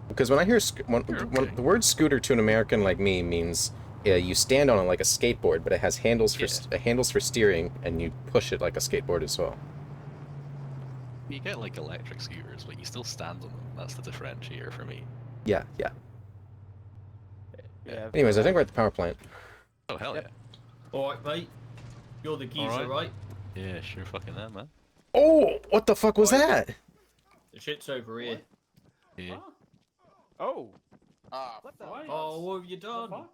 Because when I hear... okay. the word scooter to an American like me means... Yeah, you stand on it like a skateboard, but it has handles for handles for steering, and you push it like a skateboard as well. You get like electric scooters, but you still stand on them. That's the differentiator for me. Yeah, yeah. Yeah. Anyways, I think we're at the power plant. Oh, hell Yep. yeah. Alright, mate. You're the geezer, Alright. right? Yeah, sure fucking am, man. Oh, what the fuck was Right. that? The shit's over here. Yeah. Oh. What the? Oh, what have you done? fuck?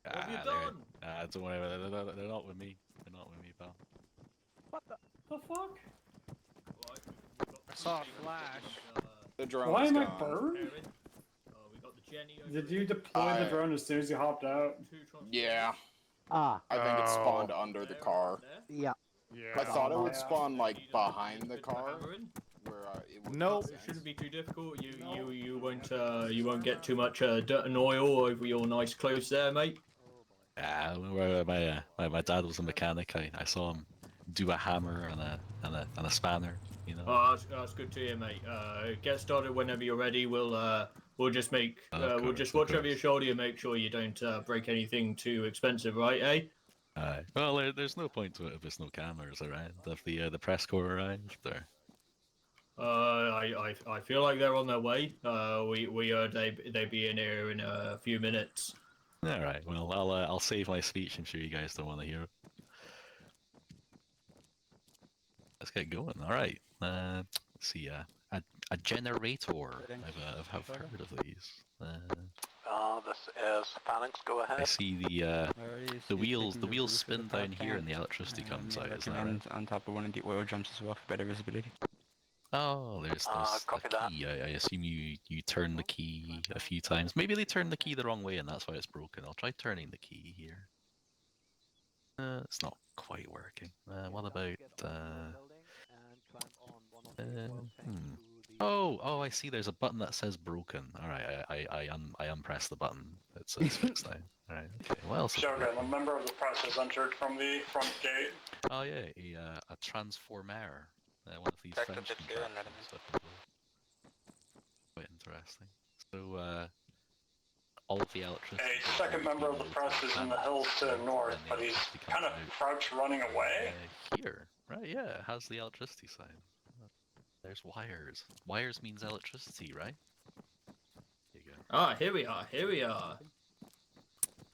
What have you Ah, done? don't worry, they're not with me. They're not with me, pal. The fuck? I saw a flash. The drone's Why am I gone. burned? We got the Jenny over Did here. you deploy the drone as soon as you hopped out? Yeah, Ah, I think it Oh. spawned under the car. yeah. I Yeah. thought it would Yeah. spawn like behind the car, where it would Nope. make It sense. shouldn't be too difficult. You won't get too much dirt and oil over your nice clothes there, mate. Ah, my dad was a mechanic. I saw him do a hammer and a spanner. You know. Oh, that's good to hear, mate. Get started whenever you're ready. We'll just make we'll just watch over your shoulder and make sure you don't break anything too expensive, right? Well, there's no point to it if there's no cameras around. If the press corps arrived, or I feel like they're on their way. We heard they be in here in a few minutes. all right. Well, I'll save my speech. I'm sure you guys don't want to hear it. Let's get going. All right. Let's see. A generator. I've heard of these. This is Phalanx. Go I ahead. see the wheels spin down here and the electricity comes out. Isn't that right? On top of one of the oil drums as well for better visibility. Oh, there's copy a that. key. I assume you turn the key a few times. Maybe they turned the key the wrong way and that's why it's broken. I'll try turning the key here. It's not quite working. What about Oh, I see. There's a button that says broken. All right, I unpress the button. It's fixed now. All right. Okay. What else? Shogun, a member of the press has entered from the front gate. Oh yeah, a transformer. One of these Back to French the clear and contraptions. Quite interesting. So all of the electricity. A second member of the press is in the hills to the north, but he's kind of crouched running away. Here, right? Yeah, it has the electricity sign. There's wires. Wires means electricity, right? Here you go. Ah, here we are.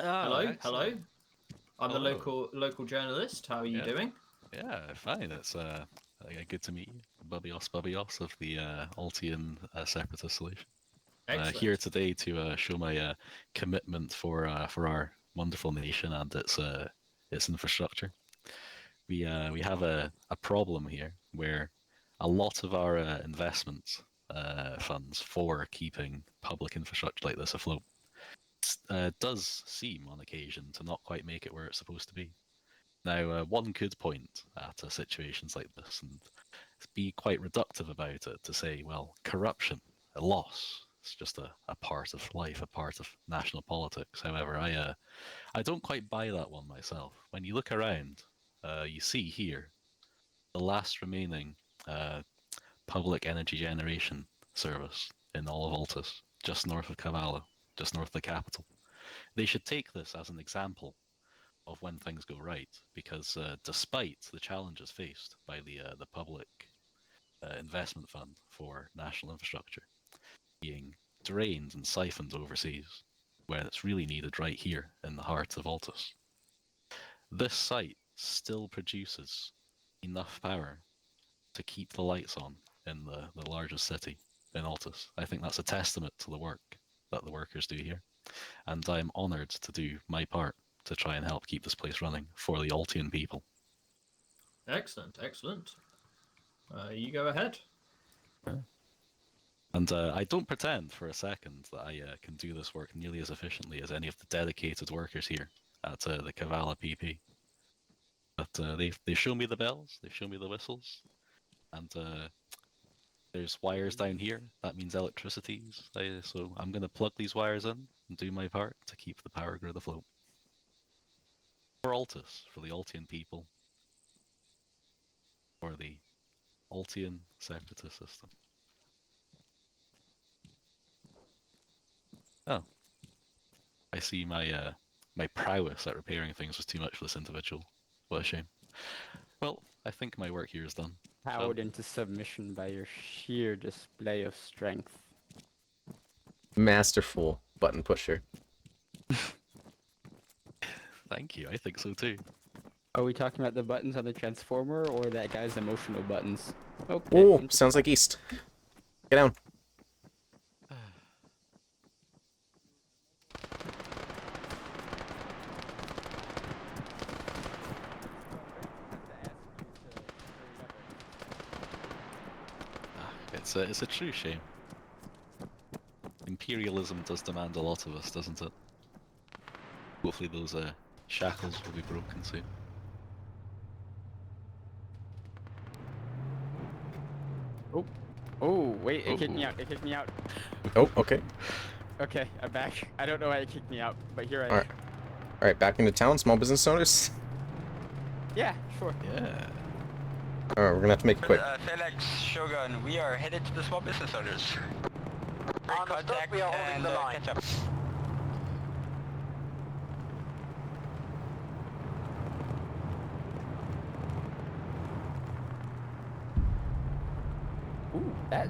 Hello, excellent. hello. I'm the Hello. local journalist. How are you Yeah. doing? Yeah, fine. It's good to meet you, bubios of the Altian Separatist Solution. Excellent. Here today to show my commitment for our wonderful nation and its infrastructure. We have a problem here where a lot of our investment funds for keeping public infrastructure like this afloat does seem on occasion to not quite make it where it's supposed to be. Now, one could point at situations like this and be quite reductive about it to say, well, corruption, a loss, it's just a part of life, a part of national politics. However, I don't quite buy that one myself. When you look around, you see here the last remaining public energy generation service in all of Altus, just north of Kavala, just north of the capital. They should take this as an example of when things go right, because despite the challenges faced by the public investment fund for national infrastructure being drained and siphoned overseas, where it's really needed right here in the heart of Altus, this site still produces enough power to keep the lights on in the largest city in Altus. I think that's a testament to the work that the workers do here, and I am honoured to do my part to try and help keep this place running for the Altian people. Excellent, excellent. You go ahead. And I don't pretend for a second that I can do this work nearly as efficiently as any of the dedicated workers here at the Kavala PP. But they've shown me the bells, they've shown me the whistles, and there's wires down here. That means electricities. So I'm going to plug these wires in and do my part to keep the power grid afloat. For Altus, for the Altian people, for the Altian separatist system. Oh, I see my my prowess at repairing things was too much for this individual. What a shame. Well, I think my work here is done. Powered into submission by your sheer display of strength. Masterful button pusher. Thank you, I think so too. Are we talking about the buttons on the transformer or that guy's emotional buttons? Okay. Oh, sounds like east. Get down. It's a true shame. Imperialism does demand a lot of us, doesn't it? Hopefully those shackles will be broken soon. Oh, oh, wait! It kicked me out. It kicked me out. Oh, okay. Okay, I'm back. I don't know why it kicked me out, but here I am. All right, back into town. Small business owners. Yeah, sure. Yeah. All right, we're gonna have to make it quick. Felix, Shogun, we are headed to the small business owners. Understood, we are holding the line. Catch up. Ooh, that.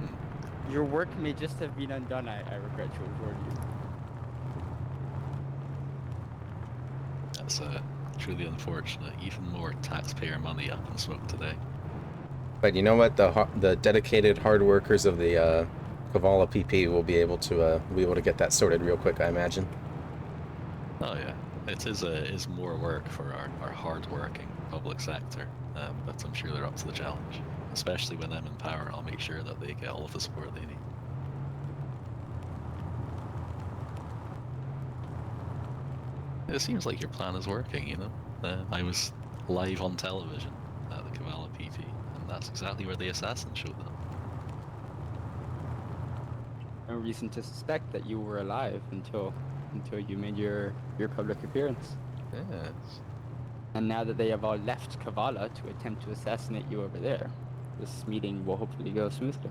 Your work may just have been undone. I regret to inform you. That's truly unfortunate. Even more taxpayer money up in smoke today. But you know what? The dedicated hard workers of the Kavala PP will be able to get that sorted real quick, I imagine. Oh yeah, it is more work for our hard-working public sector, but I'm sure they're up to the challenge. Especially when I'm in power, I'll make sure that they get all of the support they need. It seems like your plan is working, you know? I was live on television at the Kavala PP, and that's exactly where the assassin showed up. No reason to suspect that you were alive until you made your public appearance. Yes. And now that they have all left Kavala to attempt to assassinate you over there, this meeting will hopefully go smoothly.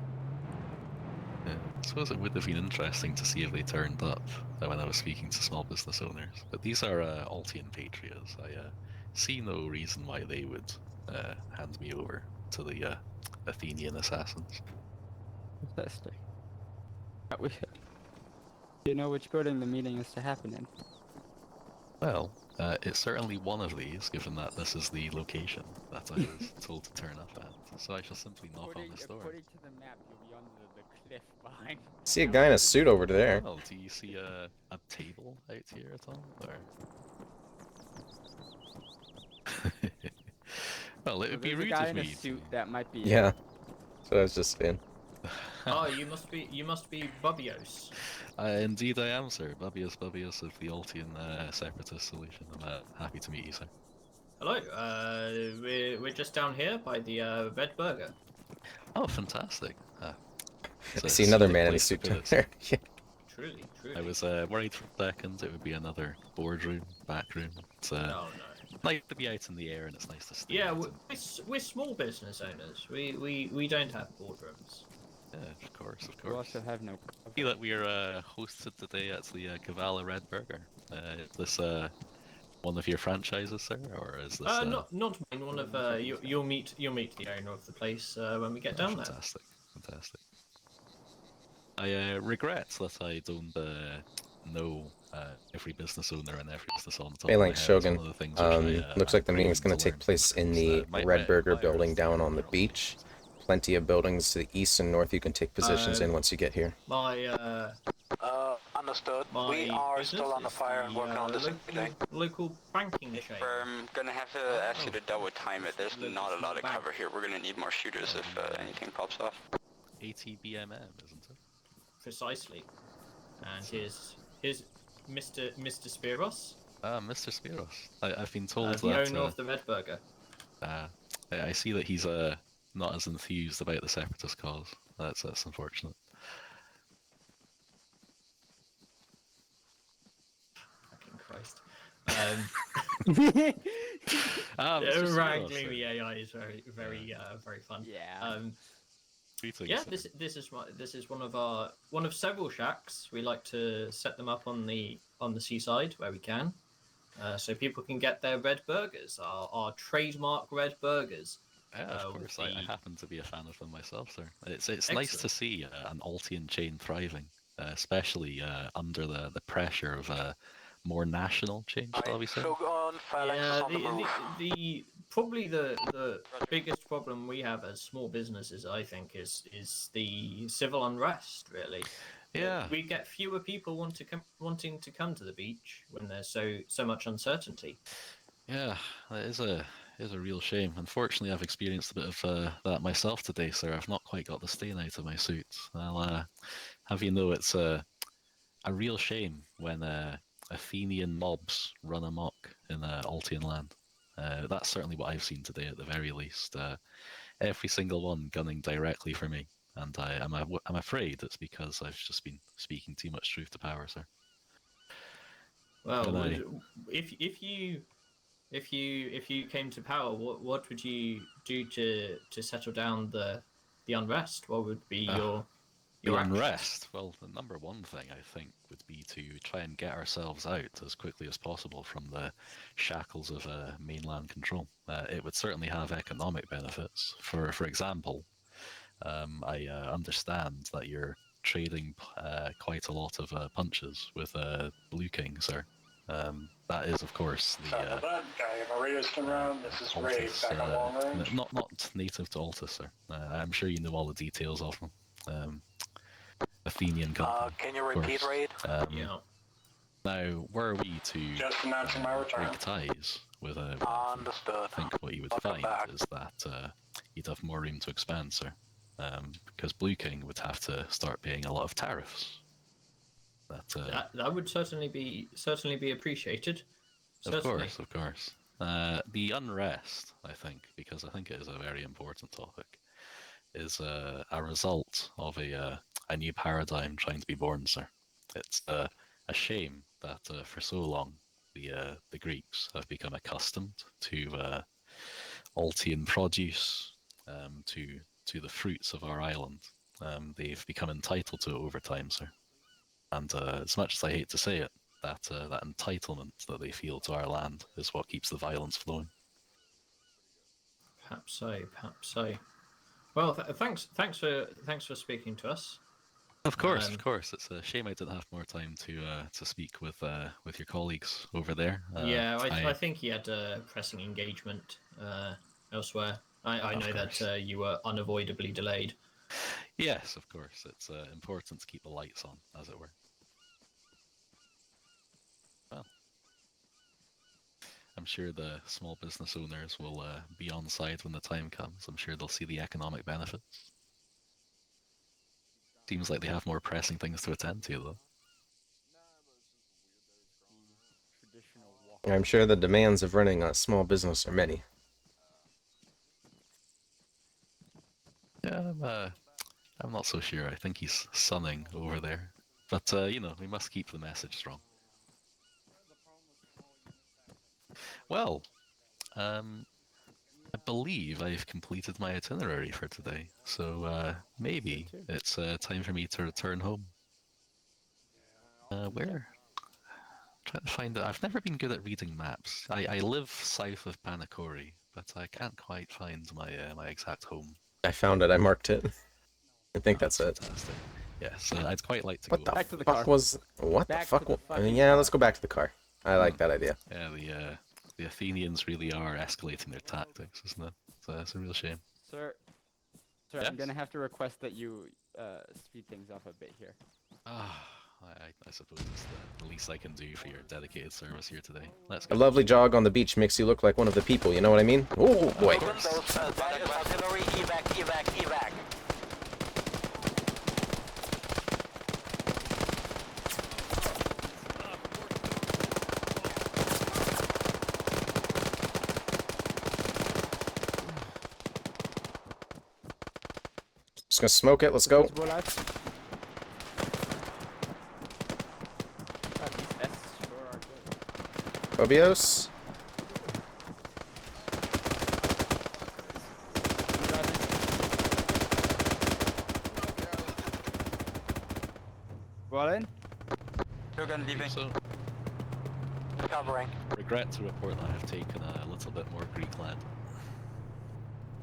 Yeah, I suppose it would have been interesting to see if they turned up when I was speaking to small business owners. But these are Altian patriots. I see no reason why they would hand me over to the Athenian assassins. Fantastic. Do you know which building the meeting is to happen in? Well, it's certainly one of these, given that this is the location that I was told to turn up at. So I shall simply knock on this door. According to the map, you'll be under the cliff behind. See a guy in a suit over there. Well, do you see a table out here at all? Or... Well, it would be There's a rude guy of in a me. suit that might be. Yeah. So I was just saying. Oh, you must be bubios. Indeed I am, sir. Bubios of the Altian Separatist Solution. I'm happy to meet you, sir. Hello. We're just down here by the Red Burger. Oh, fantastic. I see another man in a place to suit put down it, sir. there. Yeah. Truly. I was worried for a second it would be another boardroom, back room. It's No. nice to be out in the air and it's nice to stay. Yeah, out. we're small business owners. We don't have boardrooms. Yeah, of course. We also have no. I see that we are hosted today at the Cavala Red Burger. Is this one of your franchises, sir, or is this? Not mine. One of you'll meet the owner of the place when we get down there. Fantastic. I regret that I don't know every business owner and every business on the top of my Phalanx head. Shogun. One of the things which Looks like the meeting's going to take place in the Red Burger building down on the beach. Plenty of buildings to the east and north you can take positions in once you get here. Understood. My We are business still on the is fire and working on this today. local banking If chain. I'm gonna have to ask you to double time it, there's not a lot of cover here. We're gonna need more shooters if anything pops off. ATBMM, isn't it? Precisely. And here's Mr. Spiros, Mr. Spiros. I've been told the that owner of the Red Burger. I see that he's not as enthused about the separatist cause. That's unfortunate. Fucking Christ. Mr. Wrangling Spiros, the AI is very fun. Yeah. Yeah, this is one of several shacks. We like to set them up on the seaside where we can, so people can get their red burgers, our trademark red burgers. Yeah, of course. I happen to be a fan of them myself, sir. It's Excellent. nice to see an Altian chain thriving, especially under the pressure of a more national change, shall we say? Probably the biggest problem we have as small businesses, I think, is the civil unrest. Really, yeah. We get fewer people wanting to come to the beach when there's so much uncertainty. Yeah, that is a real shame. Unfortunately, I've experienced a bit of that myself today, sir. I've not quite got the stain out of my suit. I'll have you know it's a real shame when Athenian mobs run amok in Altian land. That's certainly what I've seen today, at the very least. Every single one gunning directly for me, and I'm afraid it's because I've just been speaking too much truth to power, sir. Well, if you came to power, what would you do to settle down the unrest? What would be your unrest? Well, the number one thing I think would be to try and get ourselves out as quickly as possible from the shackles of mainland control. It would certainly have economic benefits. For example, I understand that you're trading quite a lot of punches with Blue King, sir. That is, of course, the Altus, not native to Altus, sir. I'm sure you know all the details of them. Athenian company. Can you repeat, Raid? Yeah. Now, were we to break ties with understood. I think what you would find is that you'd have more room to expand, sir. Because Blue King would have to start paying a lot of tariffs. That would certainly be appreciated. Certainly. Of course. The unrest, I think, because I think it is a very important topic, is a result of a new paradigm trying to be born, sir. It's a shame that for so long the Greeks have become accustomed to Altian produce, to the fruits of our island. They've become entitled to it over time, sir. And as much as I hate to say it, that entitlement that they feel to our land is what keeps the violence flowing. Perhaps so. Well, thanks for speaking to us. Of course. It's a shame I didn't have more time to speak with your colleagues over there. I think he had a pressing engagement elsewhere. I know that you were unavoidably delayed. Yes, of course. It's important to keep the lights on, as it were. Well, I'm sure the small business owners will be on side when the time comes. I'm sure they'll see the economic benefits. Seems like they have more pressing things to attend to, though. Traditional walk. I'm sure the demands of running a small business are many. Yeah, I'm not so sure. I think he's sunning over there. But, you know, we must keep the message strong. Well, I believe I've completed my itinerary for today. So, maybe it's time for me to return home. Where? Trying to find it. I've never been good at reading maps. I live south of Panakori, but I can't quite find my my exact home. I found it. I marked it. I think that's it. Fantastic. Yes, I'd quite like to What go. the Back to the fuck car. was... What the Back fuck? to the I mean, fucking yeah, car. let's go back to the car. I like that idea. Yeah, the Athenians really are escalating their tactics, isn't it? So it's a real shame. Sir, Yes? I'm gonna have to request that you speed things up a bit here. I suppose it's the least I can do for your dedicated service here today. Let's A go. lovely jog on the beach makes you look like one of the people, you know what I mean? Oh, boy. Open those, that is artillery, evac. Just gonna smoke it. Let's go. God, these S's sure are good. Bubios. Well in? Two gun leaving. So, Covering. regret to report that I have taken a little bit more Greek land.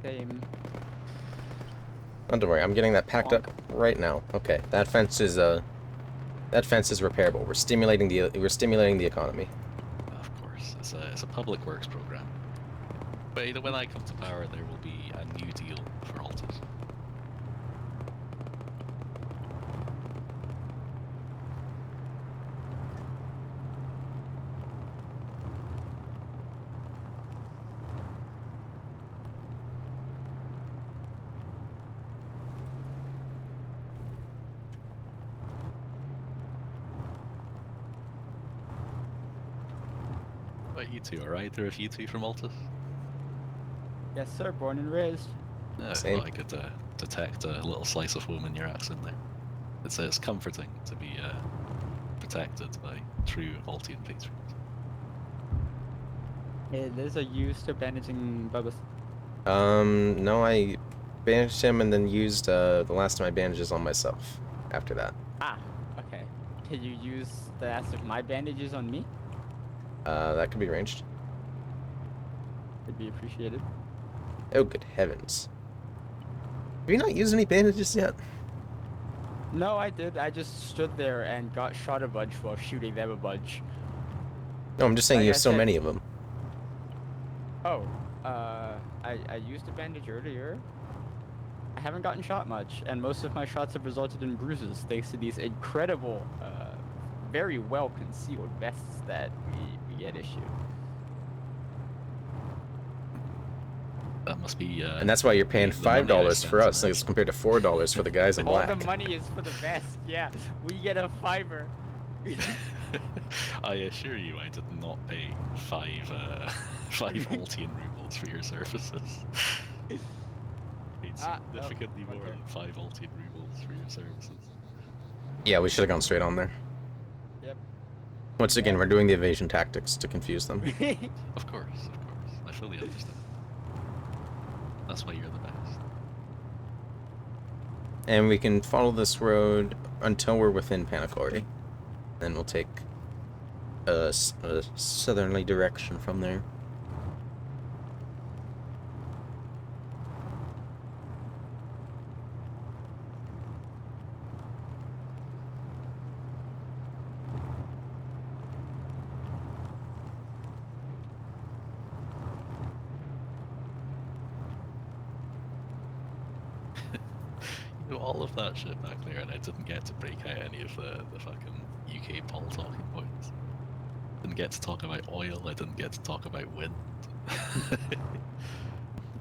Same. Oh, don't worry, I'm getting that packed up right now. Okay, that fence is repairable. We're stimulating the economy. Of course, it's a public works program. But either when I come to power, there will be a new deal for Altus. But you two, alright? There are a few two from Altus? Yes, sir. Born and raised. I Same. thought I could detect a little slice of home in your accent there. It's comforting to be protected by true Altian patriots. There's a use to bandaging Bubba's. No, I bandaged him and then used the last of my bandages on myself after that. Ah, okay. Can you use the last of my bandages on me? That could be arranged. Would be appreciated. Oh, good heavens. Have you not used any bandages yet? No, I did. I just stood there and got shot a bunch while shooting them a bunch. No, I'm just saying Like you I have so said- many of them. Oh, I used a bandage earlier. I haven't gotten shot much, and most of my shots have resulted in bruises thanks to these incredible, very well concealed vests that we get issued. That must be. And that's why you're paying the money I $5 for spent us, on as compared to $4 for the guys in All black. the money is for the vest, yeah. We get a $5. I assure you, I did not pay five Altian rubles for your services. Paid significantly more than 5 Altian rubles for your services. Yeah, we should have gone straight on there. Yep. Once again, we're doing the evasion tactics to confuse them. Of course. I fully understand. That's why you're the best. And we can follow this road until we're within Panakori. Then we'll take a southerly direction from there. You know, all of that shit back there, and I didn't get to break out any of the fucking UK Paul talking points. didn't get to talk about oil. I didn't get to talk about wind. I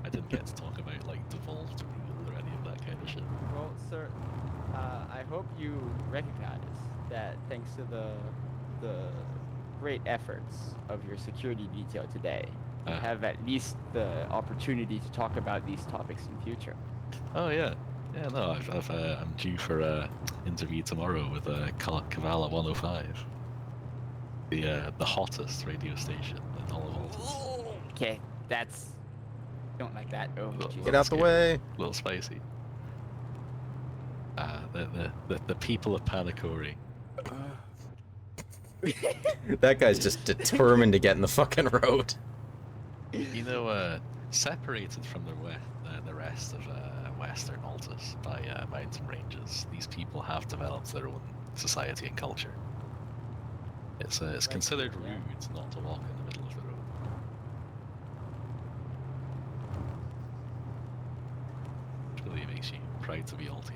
didn't get to talk about like devolved rule or any of that kind of shit. Well, sir, I hope you recognize that thanks to the great efforts of your security detail today, you have at least the opportunity to talk about these topics in future. Oh yeah, yeah. No, I'm due for a interview tomorrow with Kavala 105, the hottest radio station in all of Altus. Okay, that's don't like that. Oh, Get out the way. A little spicy. The people of Panakori. That guy's just determined to get in the fucking road. You know, separated from the rest of Western Altus by mountain ranges, these people have developed their own society and culture. It's considered rude not to walk in the middle of the road. It really makes you proud to be Altian.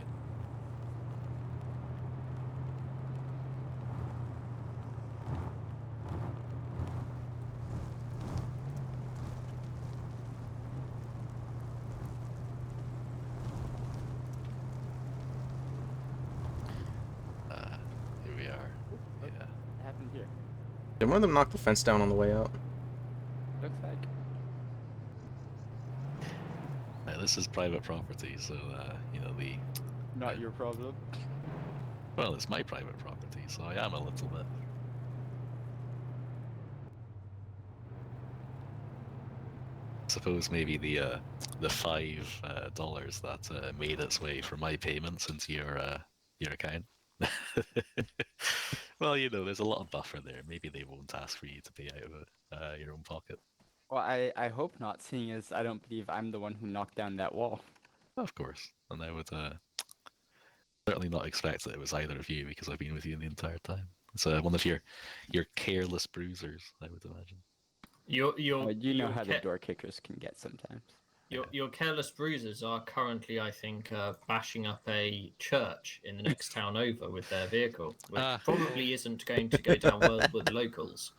Here we are. Yeah. What happened here? Did one of them knock the fence down on the way out? Looks like. This is private property, so you know the. Not your problem. Well, it's my private property, so I am a little bit. Suppose maybe the $5 that made its way from my payments into your account. Well, you know, there's a lot of buffer there. Maybe they won't ask for you to pay out of your own pocket. Well, I hope not, seeing as I don't believe I'm the one who knocked down that wall. Of course, and I would certainly not expect that it was either of you because I've been with you the entire time. It's one of your careless bruisers, I would imagine. You know how the door kickers can get sometimes. Your careless bruisers are currently, I think, bashing up a church in the next town over with their vehicle, which probably isn't going to go down well with locals.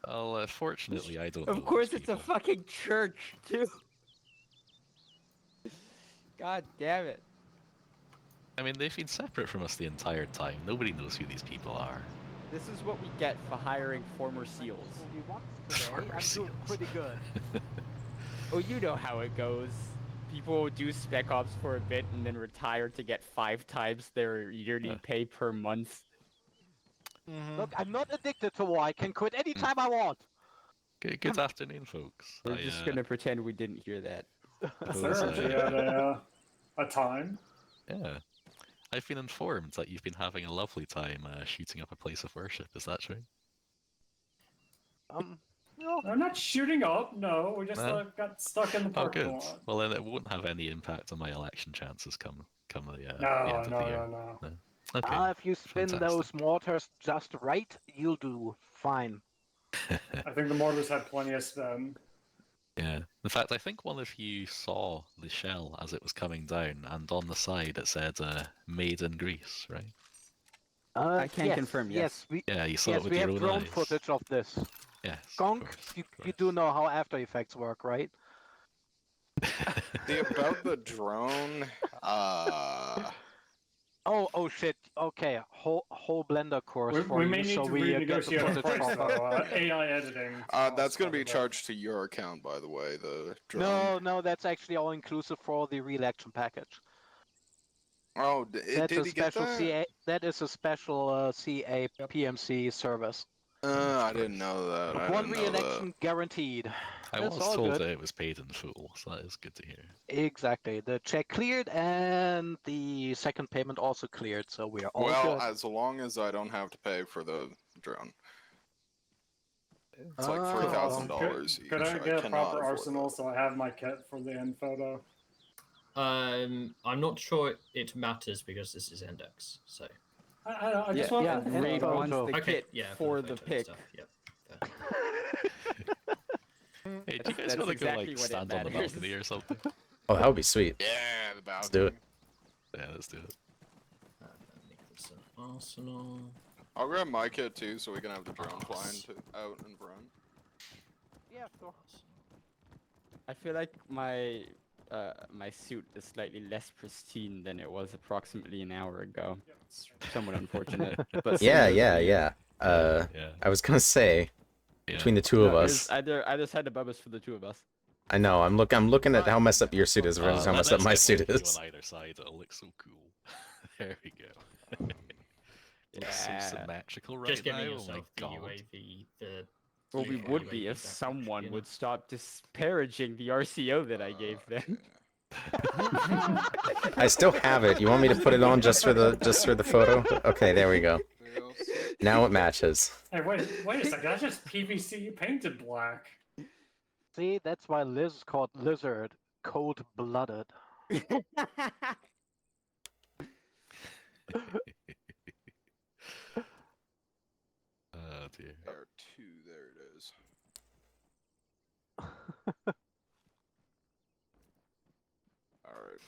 Well, fortunately, I don't know. Of course, it's a fucking church, too. God damn it. I mean, they've been separate from us the entire time. Nobody knows who these people are. This is what we get for hiring former SEALs. Former SEALs. Pretty good. Oh, you know how it goes. People do Spec Ops for a bit and then retire to get 5 times their yearly pay per month. Look, I'm not addicted to war. I can quit anytime I want. Good afternoon, folks. We're just gonna pretend we didn't hear that. Sir, you had a time? Yeah. I've been informed that you've been having a lovely time shooting up a place of worship. Is that true? No, I'm not shooting up. No, we just got stuck in the parking lot. Good. Well, then it won't have any impact on my election chances come the end of the year. No. Okay. If you spin those mortars just right, you'll do fine. I think the mortars had plenty of spin. Yeah. In fact, I think one of you saw the shell as it was coming down, and on the side it said "Made in Greece," right? I can confirm. Yes. Yeah, you saw it with your own eyes. Yes, we have drone footage of this. Yes. Gonk, you do know how After Effects work, right? About the drone, Oh shit. Okay, whole Blender course for we you, may need so to we get the renegotiate our footage price, proper. though. AI editing. that's going to be charged to your account, by the way. The drone. No, that's actually all inclusive for the re-election package. Oh, did he get that? CA, that is a special CA PMC service. I didn't know that. One re-election guaranteed. I was told that it was paid in full, so that is good to hear. Exactly. The check cleared and the second payment also cleared, so we are all good. Well, as long as I don't have to pay for the drone. It's like $3,000. Could I get a proper arsenal so I have my kit for the end photo? I'm not sure it matters because this is Index, so. I just want to Raid wants the Okay, kit for the pick. Yep. Hey, do you guys want to go like stand on the balcony or something? Oh, that would be sweet. Yeah, the balcony. Let's do it. Yeah, let's do it. Make this an arsenal. I'll grab my kit too, so we can have the drone flying out in front. Yeah, sure. I feel like my my suit is slightly less pristine than it was approximately an hour ago. It's somewhat unfortunate, but Yeah, similarly- yeah. I was gonna say, between the two of No, us. I just had the bubbles for the two of us. I know. I'm looking at how messed up your suit is versus how messed up my suit Let's get one is. of you on either side. It'll look so cool. There we go. Looks so Yeah. symmetrical right Just giving now. Oh yourself my the god. UAV, the Well, we literal would be UAV if backpack, someone you know? would stop disparaging the RCO that I gave them. I still have it. You want me to put it on just for the photo? Okay, there we go. Now it matches. Hey, wait a second. That's just PVC painted black. See, that's why Liz is called Lizard, cold-blooded. Oh dear. R2, there it is. Alright.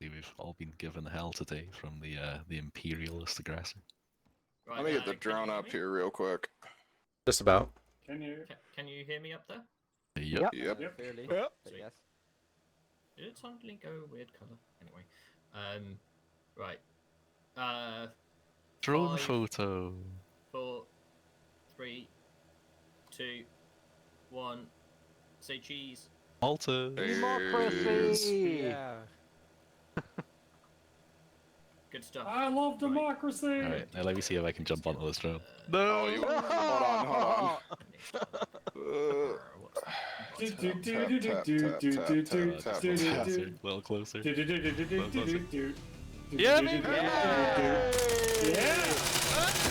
We've all been given hell today from the imperialist aggressor. Right, Let me get the can you drone hear up me? here real quick. Just about. Can you? Can you hear me up there? Yep. Yep. Clearly. Yep. But yes. Did it suddenly go a weird color? Anyway, right. Drone 5, photo. 4, 3, 2, 1. Say cheese. Malta. Democracy! Yeah. Good stuff. I love democracy. Alright, now let me see if I can jump onto this drone. Oh, you. Hold on. Do, do, Tap, do, do, tap, do, tap, do, tap, do, tap, do, tap, do, tap, do, Closer, do. a little closer. Do, do, do, do, do, do, do, do, do. Yeah, Do, do, do, do, do, do. Yeah.